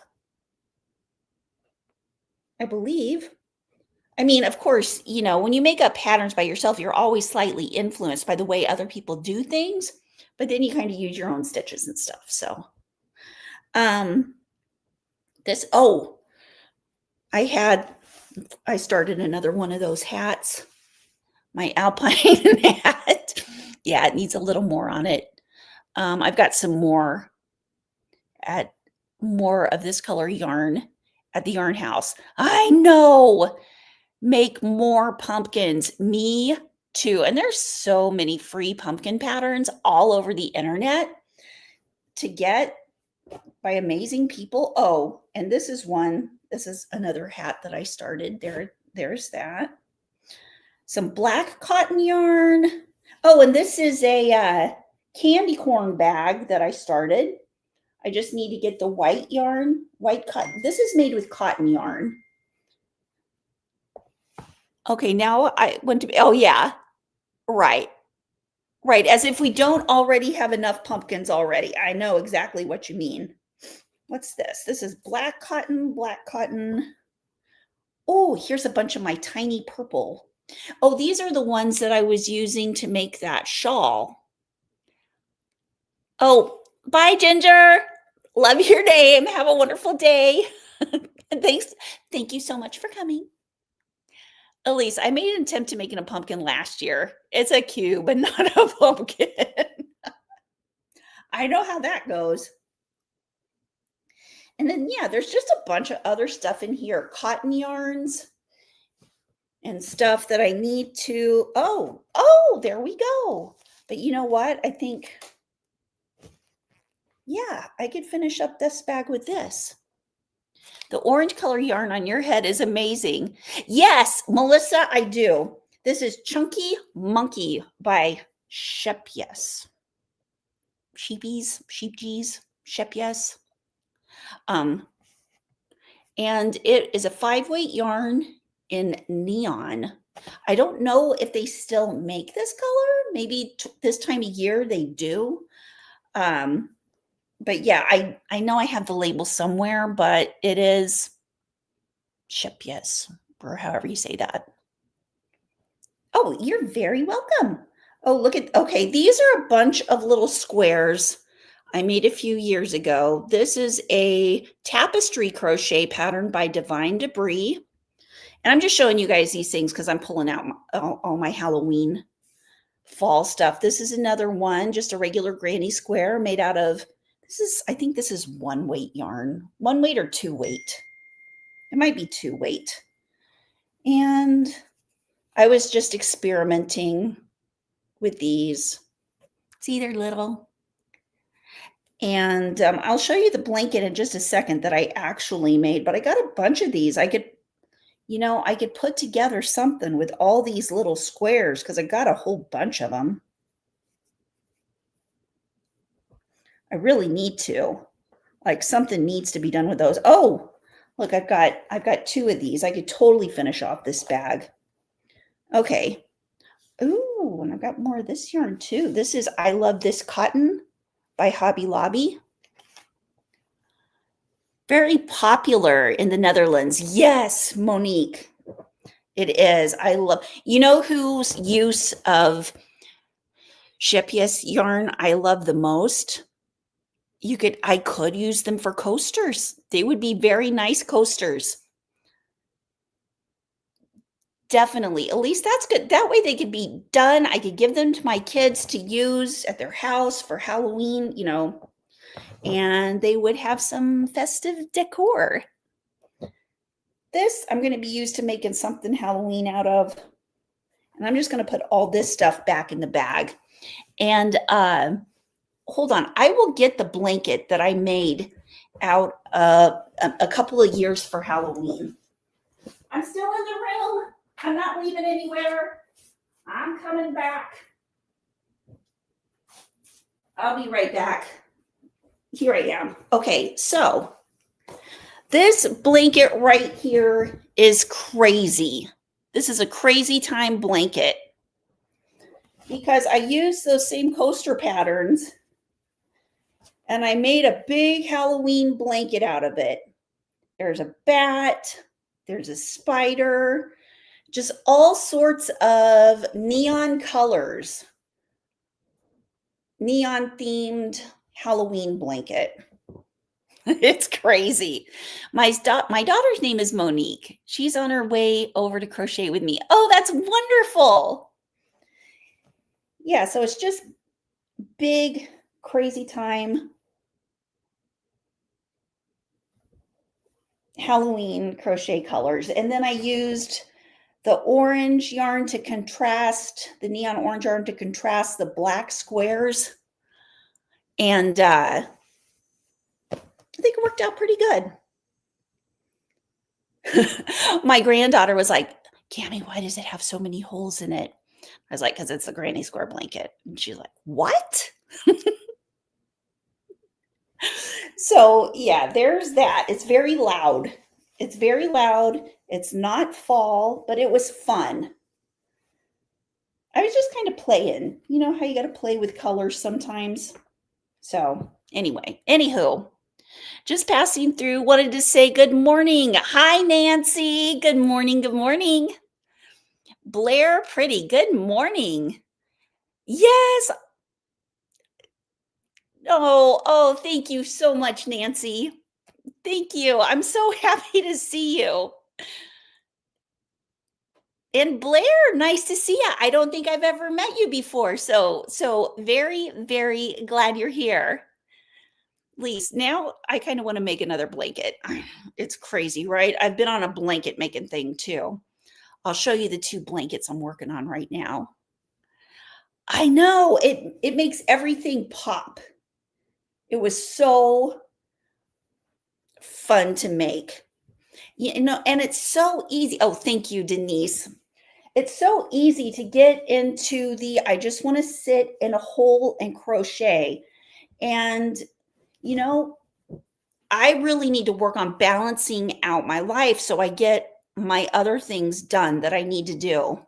S1: I believe. I mean, of course, you know, when you make up patterns by yourself, you're always slightly influenced by the way other people do things, but then you kind of use your own stitches and stuff. So, this, oh, I started another one of those hats, my alpine hat. Yeah, it needs a little more on it. I've got some more of this color yarn at the yarn house. I know. Make more pumpkins. Me too. And there's so many free pumpkin patterns all over the internet to get by amazing people. Oh, and this is one. This is another hat that I started. There's that. Some black cotton yarn. Oh, and this is a candy corn bag that I started. I just need to get the white yarn, white cotton. This is made with cotton yarn. Okay, now I want to be, oh yeah, right. Right, as if we don't already have enough pumpkins already. I know exactly what you mean. What's this? This is black cotton, black cotton. Oh, here's a bunch of my tiny purple. Oh, these are the ones that I was using to make that shawl. Oh, bye, Ginger. Love your name. Have a wonderful day. And thanks. Thank you so much for coming. Elise, I made an attempt to making a pumpkin last year. It's a cube and not a pumpkin. I know how that goes. And then, yeah, there's just a bunch of other stuff in here. Cotton yarns and stuff that I need to, oh, there we go. But you know what? I think, yeah, I could finish up this bag with this. The orange color yarn on your head is amazing. Yes, Melissa, I do. This is Chunky Monkey by Shepias. Sheepgies, Shepias. Um, and it is a 5-weight yarn in neon. I don't know if they still make this color. Maybe this time of year they do. But yeah, I know I have the label somewhere, but it is Shepias, or however you say that. Oh, you're very welcome. Oh, look at, okay, these are a bunch of little squares I made a few years ago. This is a tapestry crochet pattern by Divine Debris. And I'm just showing you guys these things because I'm pulling out all my Halloween fall stuff. This is another one, just a regular granny square made out of, I think this is 1-weight yarn. 1-weight or 2-weight. It might be 2-weight. And I was just experimenting with these. See, they're little. And I'll show you the blanket in just a second that I actually made, but I got a bunch of these. I could put together something with all these little squares because I got a whole bunch of them. I really need to. Like, something needs to be done with those. Oh, look, I've got 2 of these. I could totally finish off this bag. Okay. Ooh, and I've got more of this yarn too. This is I Love This Cotton by Hobby Lobby. Very popular in the Netherlands. Yes, Monique. It is. I love, you know whose use of Shepias yarn I love the most? I could use them for coasters. They would be very nice coasters. Definitely. At least that's good. That way they could be done. I could give them to my kids to use at their house for Halloween, and they would have some festive decor. This I'm going to be used to making something Halloween out of. And I'm just going to put all this stuff back in the bag. And hold on. I will get the blanket that I made out a couple of years for Halloween. I'm still in the room. I'm not leaving anywhere. I'm coming back. I'll be right back. Here I am. Okay, so this blanket right here is crazy. This is a crazy time blanket because I used those same coaster patterns and I made a big Halloween blanket out of it. There's a bat, there's a spider, just all sorts of neon colors, neon themed Halloween blanket. It's crazy. My daughter's name is Monique. She's on her way over to crochet with me. Oh, that's wonderful. Yeah, so it's just big, crazy time Halloween crochet colors. And then I used the orange yarn to contrast, the neon orange yarn to contrast the black squares. And I think it worked out pretty good. My granddaughter was like, Cammy, why does it have so many holes in it? I was like, because it's a granny square blanket. And she's like, what? So yeah, there's that. It's very loud. It's very loud. It's not fall, but it was fun. I was just kind of playing. You know how you got to play with colors sometimes? So anyway, anywho, just passing through, wanted to say good morning. Hi, Nancy. Good morning. Good morning. Blair Pretty. Good morning. Yes. Oh, thank you so much, Nancy. Thank you. I'm so happy to see you. And Blair, nice to see you. I don't think I've ever met you before. So very, very glad you're here. Lise, now I kind of want to make another blanket. It's crazy, right? I've been on a blanket making thing too. I'll show you the 2 blankets I'm working on right now. I know it makes everything pop. It was so fun to make. And it's so easy. Oh, thank you, Denise. It's so easy to get into the I just want to sit in a hole and crochet. And, you know, I really need to work on balancing out my life so I get my other things done that I need to do.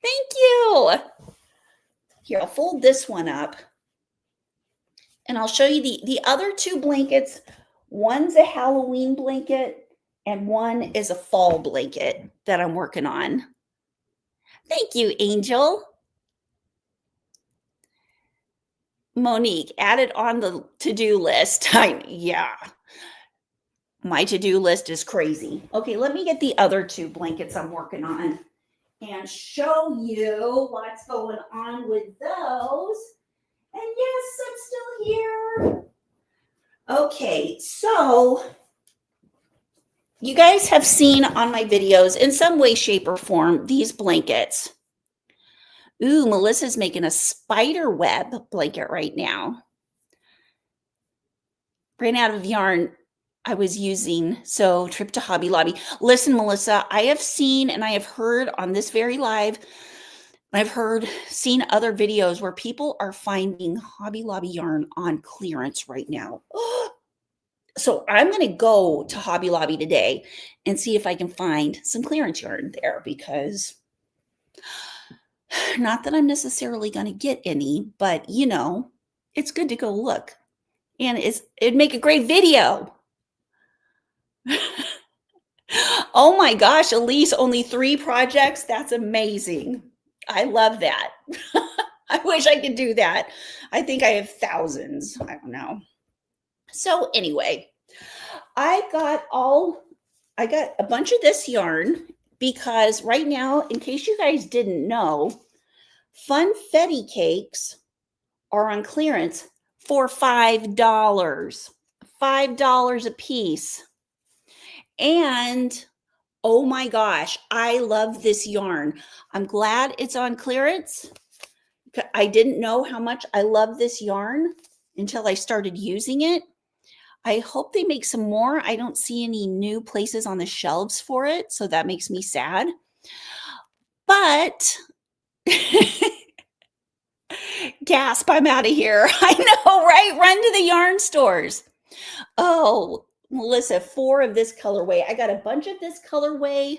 S1: Thank you. Here, I'll fold this one up and I'll show you the other two blankets. One's a Halloween blanket and one is a fall blanket that I'm working on. Thank you, Angel. Monique, add it on the to-do list. Yeah, my to-do list is crazy. Okay, let me get the other two blankets I'm working on and show you what's going on with those. And yes, I'm still here. Okay, so you guys have seen on my videos in some way, shape, or form these blankets. Ooh, Melissa's making a spider web blanket right now. Ran out of yarn I was using, so trip to Hobby Lobby. Listen, Melissa, I have seen and I have heard on this very live, seen other videos where people are finding Hobby Lobby yarn on clearance right now. So I'm going to go to Hobby Lobby today and see if I can find some clearance yarn there, because not that I'm necessarily going to get any, but you know, it's good to go look. And it'd make a great video. Oh my gosh, Elise, only 3 projects? That's amazing. I love that. I wish I could do that. I think I have thousands. I don't know. So anyway, I got a bunch of this yarn because right now, in case you guys didn't know, Funfetti cakes are on clearance for $5. $5 a piece. And oh my gosh, I love this yarn. I'm glad it's on clearance. I didn't know how much I love this yarn until I started using it. I hope they make some more. I don't see any new places on the shelves for it, so that makes me sad. But gasp, I'm out of here. I know, right? Run to the yarn stores. Oh, Melissa, 4 of this colorway. I got a bunch of this colorway,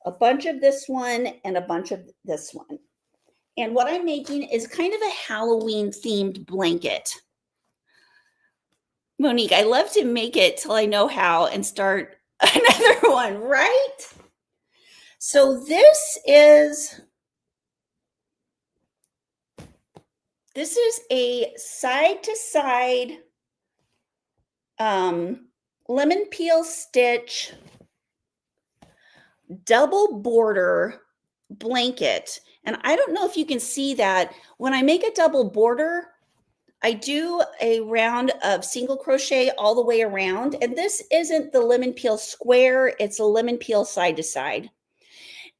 S1: a bunch of this one, and a bunch of this one. And what I'm making is kind of a Halloween themed blanket. Monique, I love to make it till I know how and start another one, right? So this is a side-to-side lemon peel stitch double border blanket. And I don't know if you can see that. When I make a double border, I do a round of single crochet all the way around. And this isn't the lemon peel square, it's a lemon peel side to side.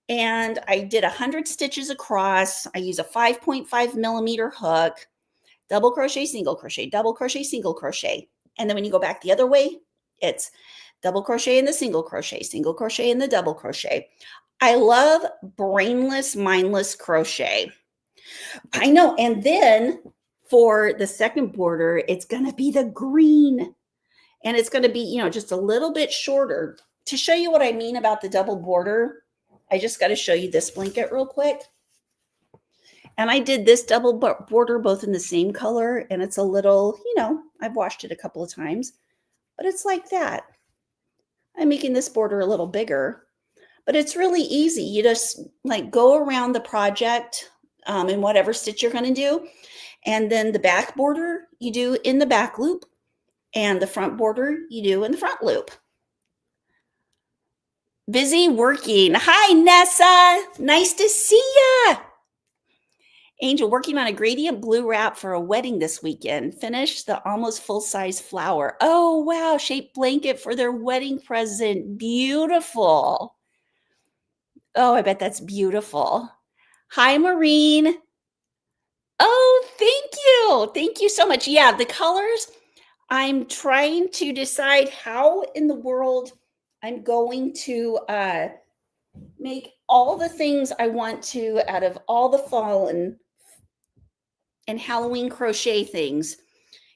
S1: And I did 100 stitches across. I use a 5.5 millimeter hook, double crochet, single crochet, double crochet, single crochet. And then when you go back the other way, it's double crochet in the single crochet in the double crochet. I love brainless, mindless crochet. I know. And then for the second border, it's going to be the green. And it's going to be, you know, just a little bit shorter. To show you what I mean about the double border, I just got to show you this blanket real quick. And I did this double border both in the same color. And it's a little, you know, I've washed it a couple of times, but it's like that. I'm making this border a little bigger, but it's really easy. You just like go around the project in whatever stitch you're going to do. And then the back border you do in the back loop, and the front border you do in the front loop. Busy working. Hi, Nessa. Nice to see ya. Angel, working on a gradient blue wrap for a wedding this weekend. Finished the almost full-size flower. Oh, wow. Shaped blanket for their wedding present. Beautiful. Oh, I bet that's beautiful. Hi, Maureen. Oh, thank you. Thank you so much. Yeah, the colors, I'm trying to decide how in the world I'm going to make all the things I want to out of all the fall and Halloween crochet things.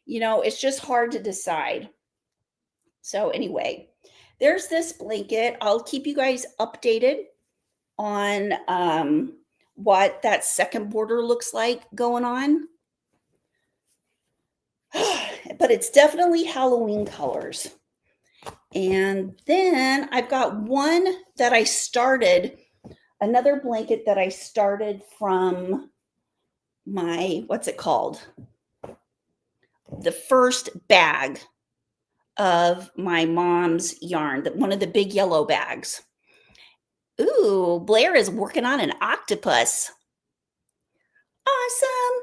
S1: It's just hard to decide. So anyway, there's this blanket. I'll keep you guys updated on what that second border looks like going on. But it's definitely Halloween colors. And then I've got one that I started, another blanket that I started from my, what's it called? The first bag of my mom's yarn, one of the big yellow bags. Ooh, Blair is working on an octopus. Awesome.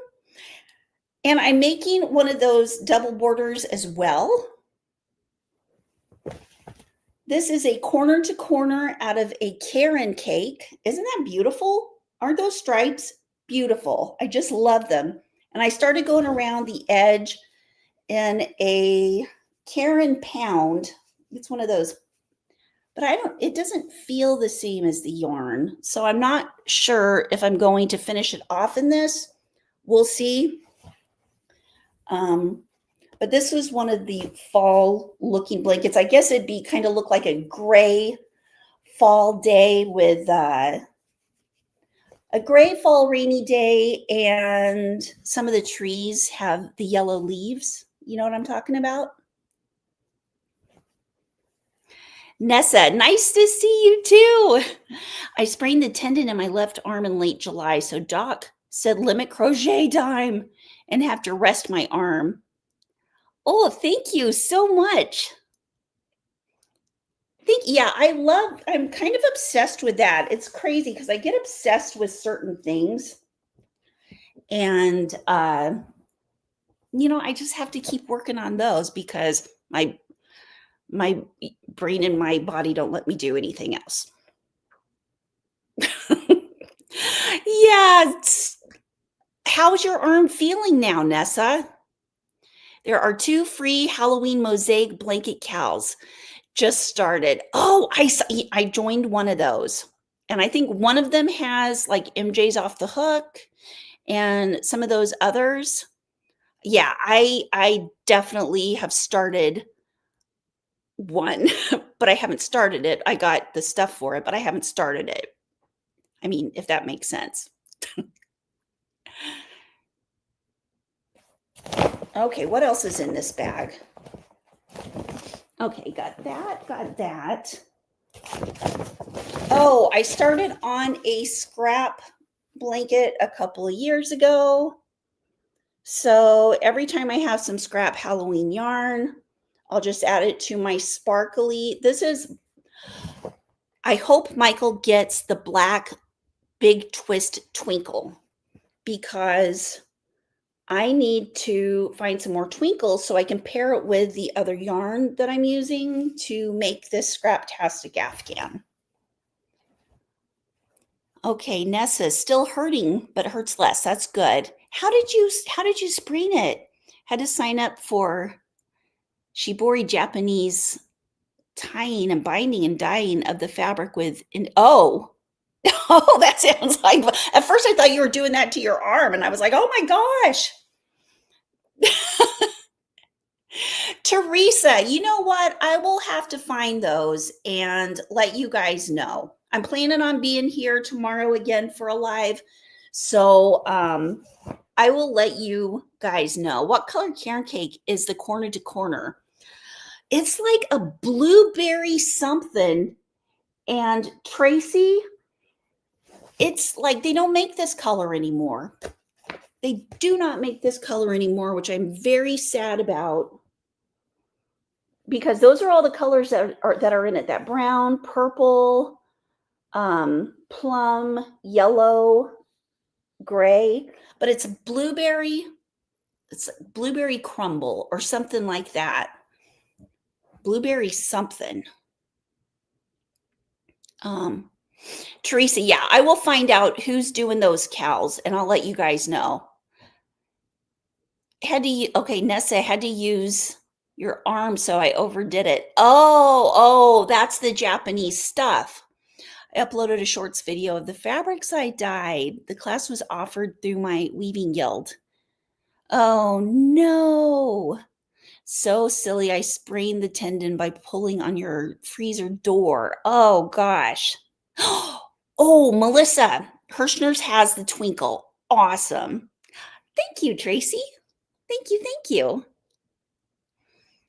S1: And I'm making one of those double borders as well. This is a corner to corner out of a Karen cake. Isn't that beautiful? Aren't those stripes beautiful? I just love them. And I started going around the edge in a Karen pound. It's one of those, but it doesn't feel the same as the yarn. So I'm not sure if I'm going to finish it off in this. We'll see. But this was one of the fall looking blankets. I guess it'd be kind of look like a gray fall day with a gray fall rainy day, and some of the trees have the yellow leaves. You know what I'm talking about? Nessa, nice to see you too. I sprained the tendon in my left arm in late July, so Doc said limit crochet time and have to rest my arm. Oh, thank you so much. Yeah, I'm kind of obsessed with that. It's crazy because I get obsessed with certain things. And I just have to keep working on those because my brain and my body don't let me do anything else. Yeah. How's your arm feeling now, Nessa? There are 2 free Halloween Mosaic blanket cows just started. Oh, I joined one of those. And I think one of them has like MJ's Off the Hook and some of those others. Yeah, I definitely have started one, but I haven't started it. I got the stuff for it, but I haven't started it. I mean, if that makes sense. Okay, what else is in this bag? Okay, got that. Oh, I started on a scrap blanket a couple of years ago. So every time I have some scrap Halloween yarn, I'll just add it to my sparkly. I hope Michael gets the black big twist twinkle because I need to find some more twinkles so I can pair it with the other yarn that I'm using to make this Scraptastic Afghan. Okay, Nessa, still hurting, but hurts less. That's good. How did you sprain it? Had to sign up for Shibori Japanese tying and binding and dyeing of the fabric oh, that sounds like, at first I thought you were doing that to your arm and I was like, oh my gosh. Teresa, you know what? I will have to find those and let you guys know. I'm planning on being here tomorrow again for a live. So I will let you guys know. What color Karen cake is the corner to corner? It's like a blueberry something. And Tracy, it's like they don't make this color anymore. They do not make this color anymore, which I'm very sad about. Because those are all the colors that are in it. That brown, purple, plum, yellow, gray. But it's blueberry. It's blueberry crumble or something like that. Blueberry something. Teresa, yeah, I will find out who's doing those cows and I'll let you guys know. Nessa had to use your arm, so I overdid it. Oh, that's the Japanese stuff. I uploaded a shorts video of the fabrics I dyed. The class was offered through my weaving guild. Oh no. So silly. I sprained the tendon by pulling on your freezer door. Oh gosh. Oh, Melissa, Hirschner's has the twinkle. Awesome. Thank you, Tracy. Thank you. Thank you.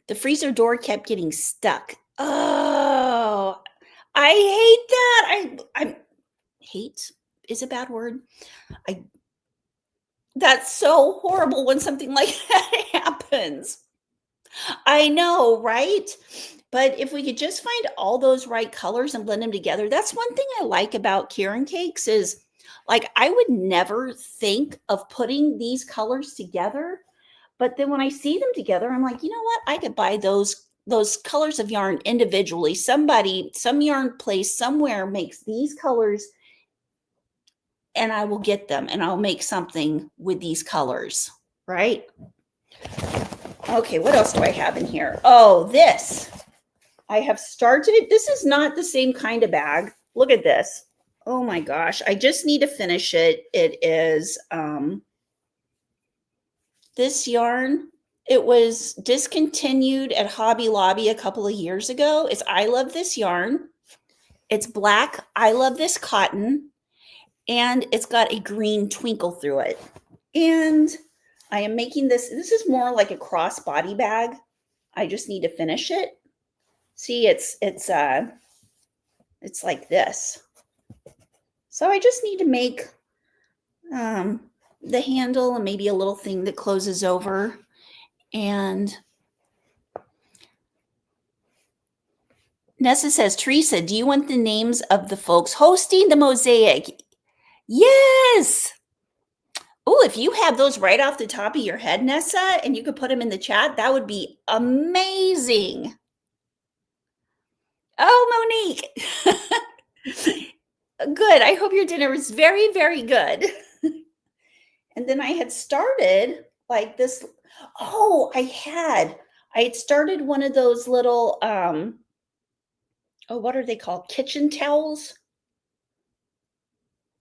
S1: The freezer door kept getting stuck. Oh, I hate that. I hate is a bad word. I That's so horrible when something like that happens. I know, right? But if we could just find all those right colors and blend them together, that's one thing I like about Karen cakes is like I would never think of putting these colors together, but then when I see them together, I'm like, you know what? I could buy those colors of yarn individually. Some yarn place somewhere makes these colors and I will get them and I'll make something with these colors, right? Okay, what else do I have in here? Oh, this. I have started. This is not the same kind of bag. Look at this. Oh my gosh, I just need to finish it. It is this yarn. It was discontinued at Hobby Lobby a couple of years ago. It's I Love This Yarn. It's black. I Love This Cotton. And it's got a green twinkle through it. And I am making this. This is more like a crossbody bag. I just need to finish it. See, it's like this. So I just need to make the handle and maybe a little thing that closes over. And Nessa says, Teresa, do you want the names of the folks hosting the Mosaic? Yes. Oh, if you have those right off the top of your head, Nessa, and you could put them in the chat, that would be amazing. Oh, Monique. Good. I hope your dinner was very, very good. And then I had started like this. Oh, I had started one of those little, what are they called? Kitchen towels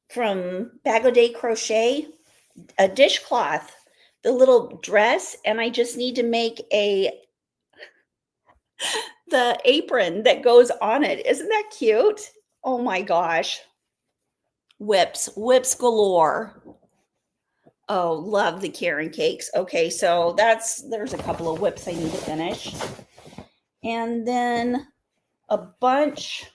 S1: from Bag O' Day Crochet, a dishcloth, the little dress. And I just need to make the apron that goes on it. Isn't that cute? Oh my gosh. Whips galore. Oh, love the Karen cakes. Okay, so there's a couple of whips I need to finish. And then a bunch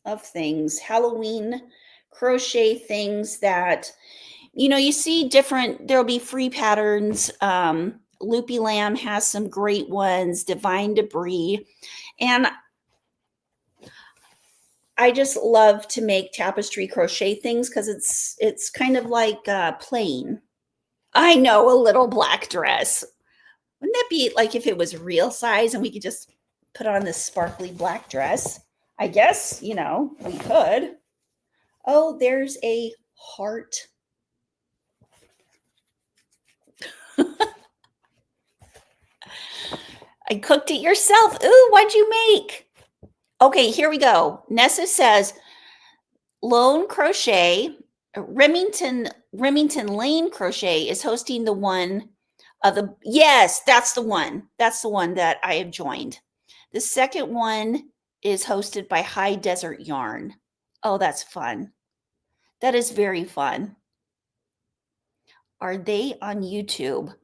S1: of things, Halloween crochet things that, you see different, there'll be free patterns. Loopy Lamb has some great ones, Divine Debris. And I just love to make tapestry crochet things because it's kind of like plain. I know, a little black dress. Wouldn't that be like if it was real size and we could just put on this sparkly black dress? I guess, we could. Oh, there's a heart. I cooked it yourself. Ooh, what'd you make? Okay, here we go. Nessa says, Lone Crochet, Remington Lane Crochet is hosting the one of the, yes, that's the one. That's the one that I have joined. The second one is hosted by High Desert Yarn. Oh, that's fun. That is very fun. Are they on YouTube?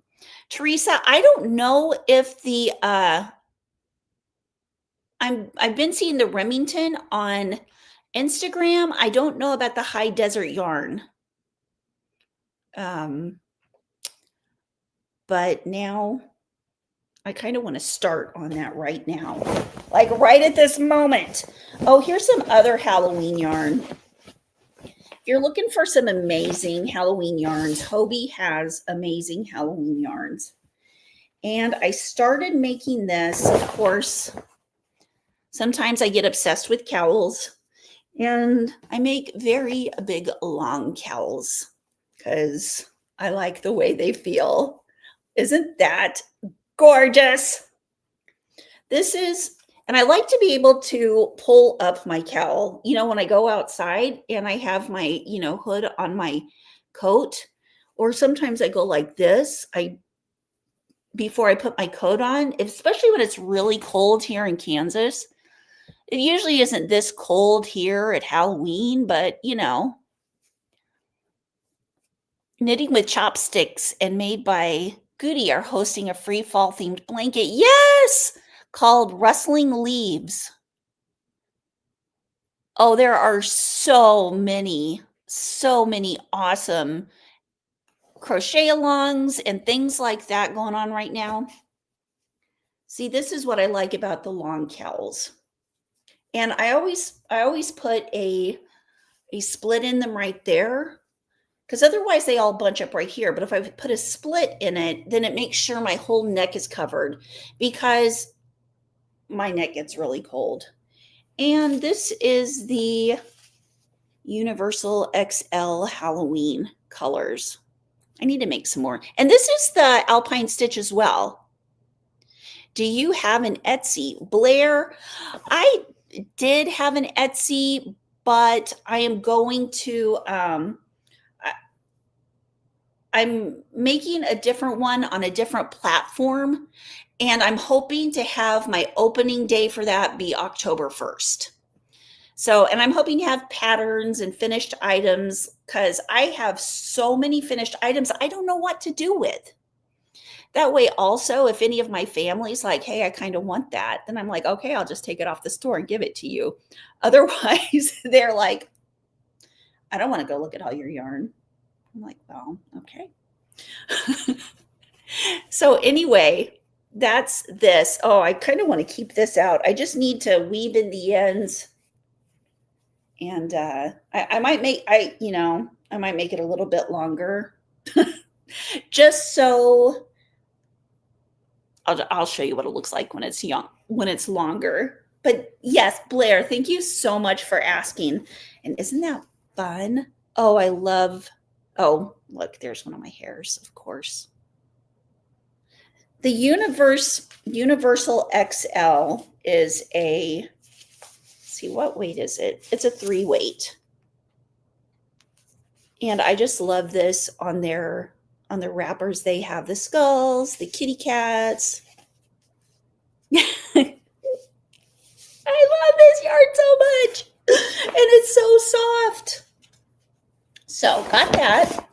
S1: Teresa, I don't know if the I've been seeing the Remington on Instagram. I don't know about the High Desert Yarn. But now I kind of want to start on that right now, like right at this moment. Oh, here's some other Halloween yarn. If you're looking for some amazing Halloween yarns, Hobie has amazing Halloween yarns. And I started making this, of course. Sometimes I get obsessed with cowls, and I make very big, long cowls because I like the way they feel. Isn't that gorgeous? This is And I like to be able to pull up my cowl, when I go outside and I have my, hood on my coat, or sometimes I go like this. Before I put my coat on, especially when it's really cold here in Kansas. It usually isn't this cold here at Halloween, but Knitting with Chopsticks and Made by Goody are hosting a free fall themed blanket. Yes! Called Rustling Leaves. Oh, there are so many awesome crochet alongs and things like that going on right now. See, this is what I like about the long cowls. And I always put a split in them right there, because otherwise they all bunch up right here. But if I put a split in it, then it makes sure my whole neck is covered, because my neck gets really cold. And this is the Universal XL Halloween colors. I need to make some more. And this is the Alpine Stitch as well. Do you have an Etsy? Blair, I did have an Etsy, but I am going to, I'm making a different one on a different platform, and I'm hoping to have my opening day for that be October 1st. So, and I'm hoping to have patterns and finished items, because I have so many finished items I don't know what to do with. That way also, if any of my family's like, hey, I kind of want that, then I'm like, okay, I'll just take it off the store and give it to you. Otherwise, they're like, I don't want to go look at all your yarn. I'm like, well, okay. So anyway, that's this. Oh, I kind of want to keep this out. I just need to weave in the ends. And I might make I might make it a little bit longer. Just so I'll show you what it looks like when it's longer. But yes, Blair, thank you so much for asking. And isn't that fun? Oh, I love, oh, look, there's one of my hairs, of course. The Universal XL is a, see, what weight is it? It's a 3 weight. And I just love this on their wrappers. They have the skulls, the kitty cats. I love this yarn so much. And it's so soft. So got that.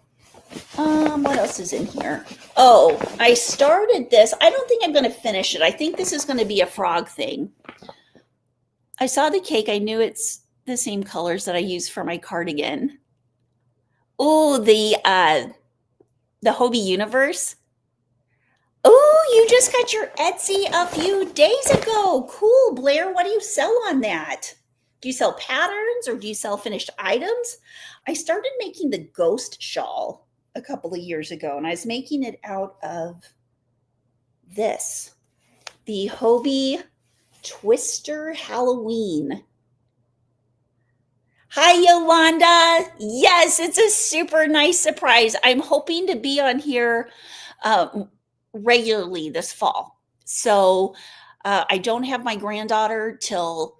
S1: What else is in here? Oh, I started this. I don't think I'm going to finish it. I think this is going to be a frog thing. I saw the cake. I knew it's the same colors that I use for my cardigan. Oh, the Hobie Universe. Oh, you just got your Etsy a few days ago. Cool, Blair. What do you sell on that? Do you sell patterns or do you sell finished items? I started making the ghost shawl a couple of years ago, and I was making it out of this, the Hobie Twister Halloween. Hi, Yolanda. Yes, it's a super nice surprise. I'm hoping to be on here regularly this fall. So I don't have my granddaughter till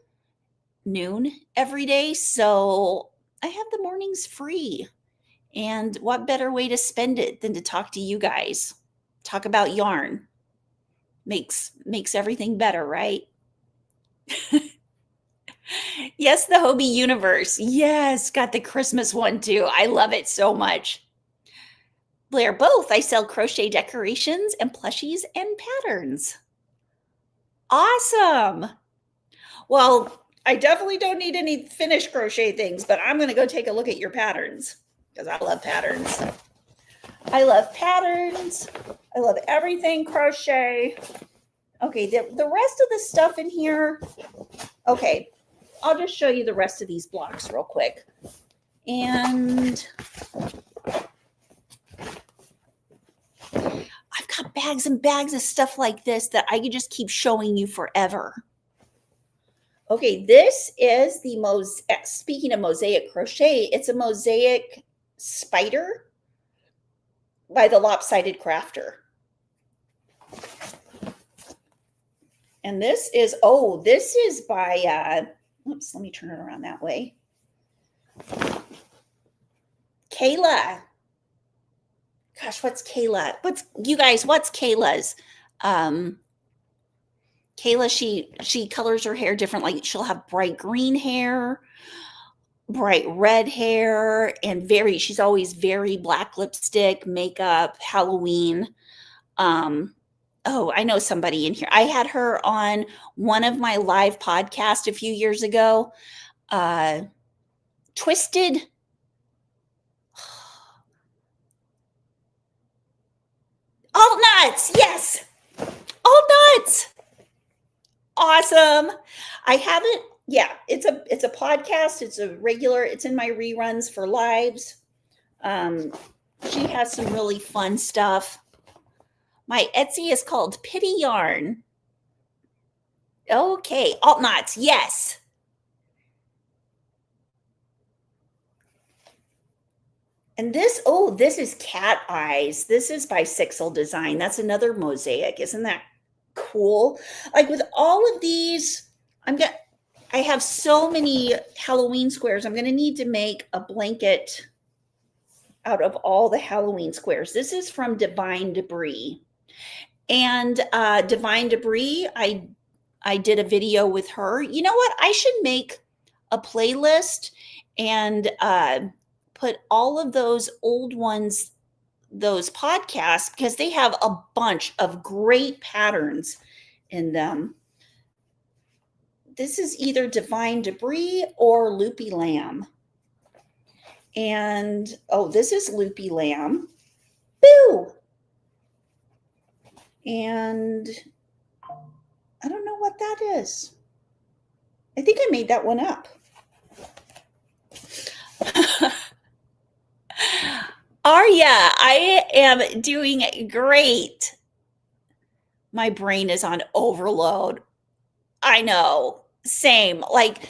S1: noon every day. So I have the mornings free. And what better way to spend it than to talk to you guys? Talk about yarn. Makes everything better, right? Yes, the Hobie Universe. Yes, got the Christmas one too. I love it so much. Blair, both. I sell crochet decorations and plushies and patterns. Awesome. Well, I definitely don't need any finished crochet things, but I'm going to go take a look at your patterns, because I love patterns. I love patterns. I love everything crochet. Okay, the rest of the stuff in here. Okay, I'll just show you the rest of these blocks real quick. And I've got bags and bags of stuff like this that I could just keep showing you forever. Okay, this is the Mosaic. Speaking of Mosaic crochet, it's a Mosaic spider by the Lopsided Crafter. And this is by, oops, let me turn it around that way. Kayla. Gosh, what's Kayla? What's Kayla's? Kayla, she colors her hair different. Like she'll have bright green hair, bright red hair, and she's always very black lipstick, makeup, Halloween. Oh, I know somebody in here. I had her on one of my live podcasts a few years ago. Twisted. All nuts. Yes. All nuts. Awesome. I haven't, yeah, it's a podcast. It's it's in my reruns for lives. She has some really fun stuff. My Etsy is called Pity Yarn. Okay, alt knots, yes. And this is Cat Eyes. This is by Sixel Design. That's another mosaic. Isn't that cool? Like with all of these, I have so many Halloween squares. I'm going to need to make a blanket out of all the Halloween squares. This is from Divine Debris. And Divine Debris, I did a video with her. You know what? I should make a playlist and put all of those old ones, those podcasts, because they have a bunch of great patterns in them. This is either Divine Debris or Loopy Lamb. And, this is Loopy Lamb. Boo! And I don't know what that is. I think I made that one up. Arya, I am doing great. My brain is on overload. I know. Same. Like,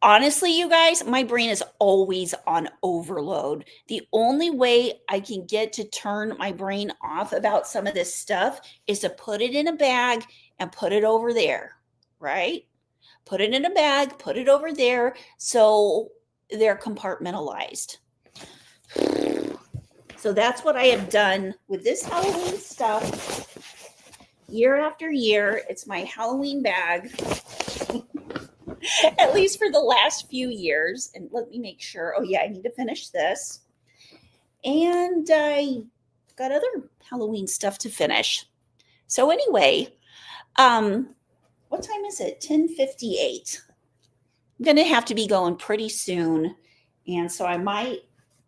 S1: honestly, you guys, my brain is always on overload. The only way I can get to turn my brain off about some of this stuff is to put it in a bag and put it over there, right? Put it in a bag, put it over there, so they're compartmentalized. So that's what I have done with this Halloween stuff. Year after year, it's my Halloween bag. At least for the last few years. And let me make sure. Oh, yeah, I need to finish this. And I got other Halloween stuff to finish. So anyway, what time is it? 10:58. I'm going to have to be going pretty soon. And so I might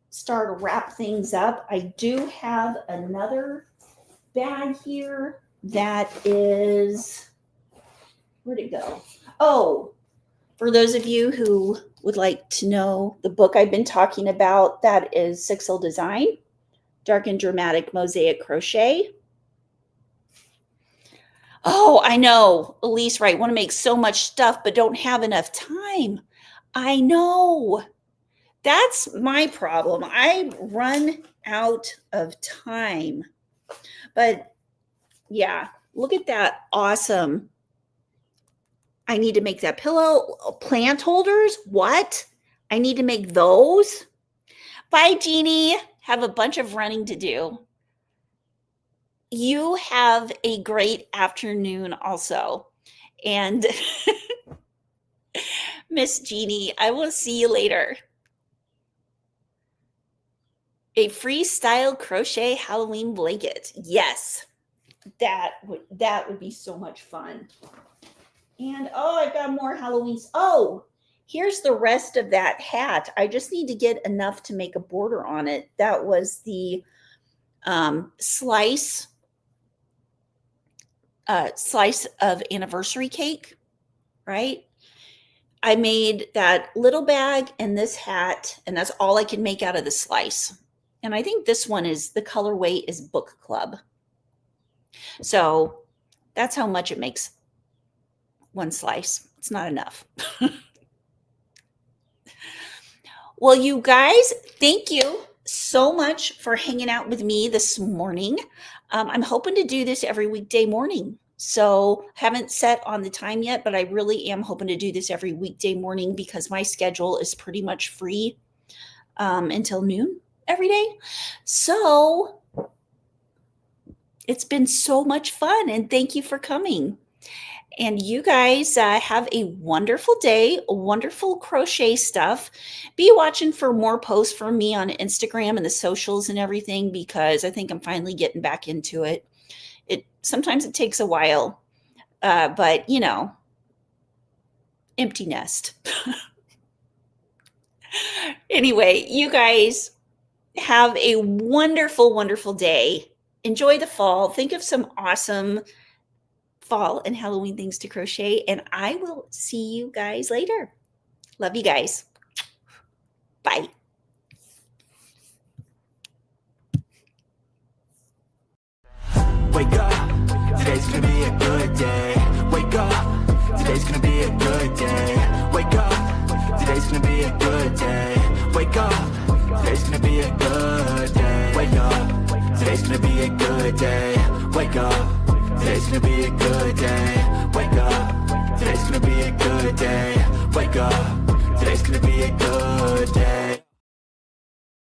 S1: start to wrap things up. I do have another bag here that is, where'd it go? Oh, for those of you who would like to know the book I've been talking about, that is Sixel Design, Dark and Dramatic Mosaic Crochet. Oh, I know. Elise, right. Want to make so much stuff, but don't have enough time. I know. That's my problem. I run out of time. But yeah, look at that. Awesome. I need to make that pillow. Plant holders? What? I need to make those? Bye, Jeannie. Have a bunch of running to do. You have a great afternoon also. And Miss Jeannie, I will see you later. A freestyle crochet Halloween blanket. Yes, that would be so much fun. And I've got more Halloween. Oh, here's the rest of that hat. I just need to get enough to make a border on it. That was the slice of anniversary cake, right? I made that little bag and this hat, and that's all I can make out of the slice. And I think this one is, the colorway is Book Club. So that's how much it makes one slice. It's not enough. Well, you guys, thank you so much for hanging out with me this morning. I'm hoping to do this every weekday morning. So haven't set on the time yet, but I really am hoping to do this every weekday morning because my schedule is pretty much free until noon every day. So it's been so much fun, and thank you for coming. And you guys have a wonderful day, wonderful crochet stuff. Be watching for more posts from me on Instagram and the socials and everything because I think I'm finally getting back into it. Sometimes it takes a while, but you know, empty nest. Anyway, you guys have a wonderful, wonderful day. Enjoy the fall. Think of some awesome fall and Halloween things to crochet, and I will see you guys later. Love you guys. Bye.
S2: Wake up, today's gonna be a good day. Wake up, today's gonna be a good day. Wake up, today's gonna be a good day. Wake up, today's gonna be a good day. Wake up, today's gonna be a good day. Wake up, today's gonna be a good day. Wake up, today's gonna be a good day. Wake up, today's gonna be a good day.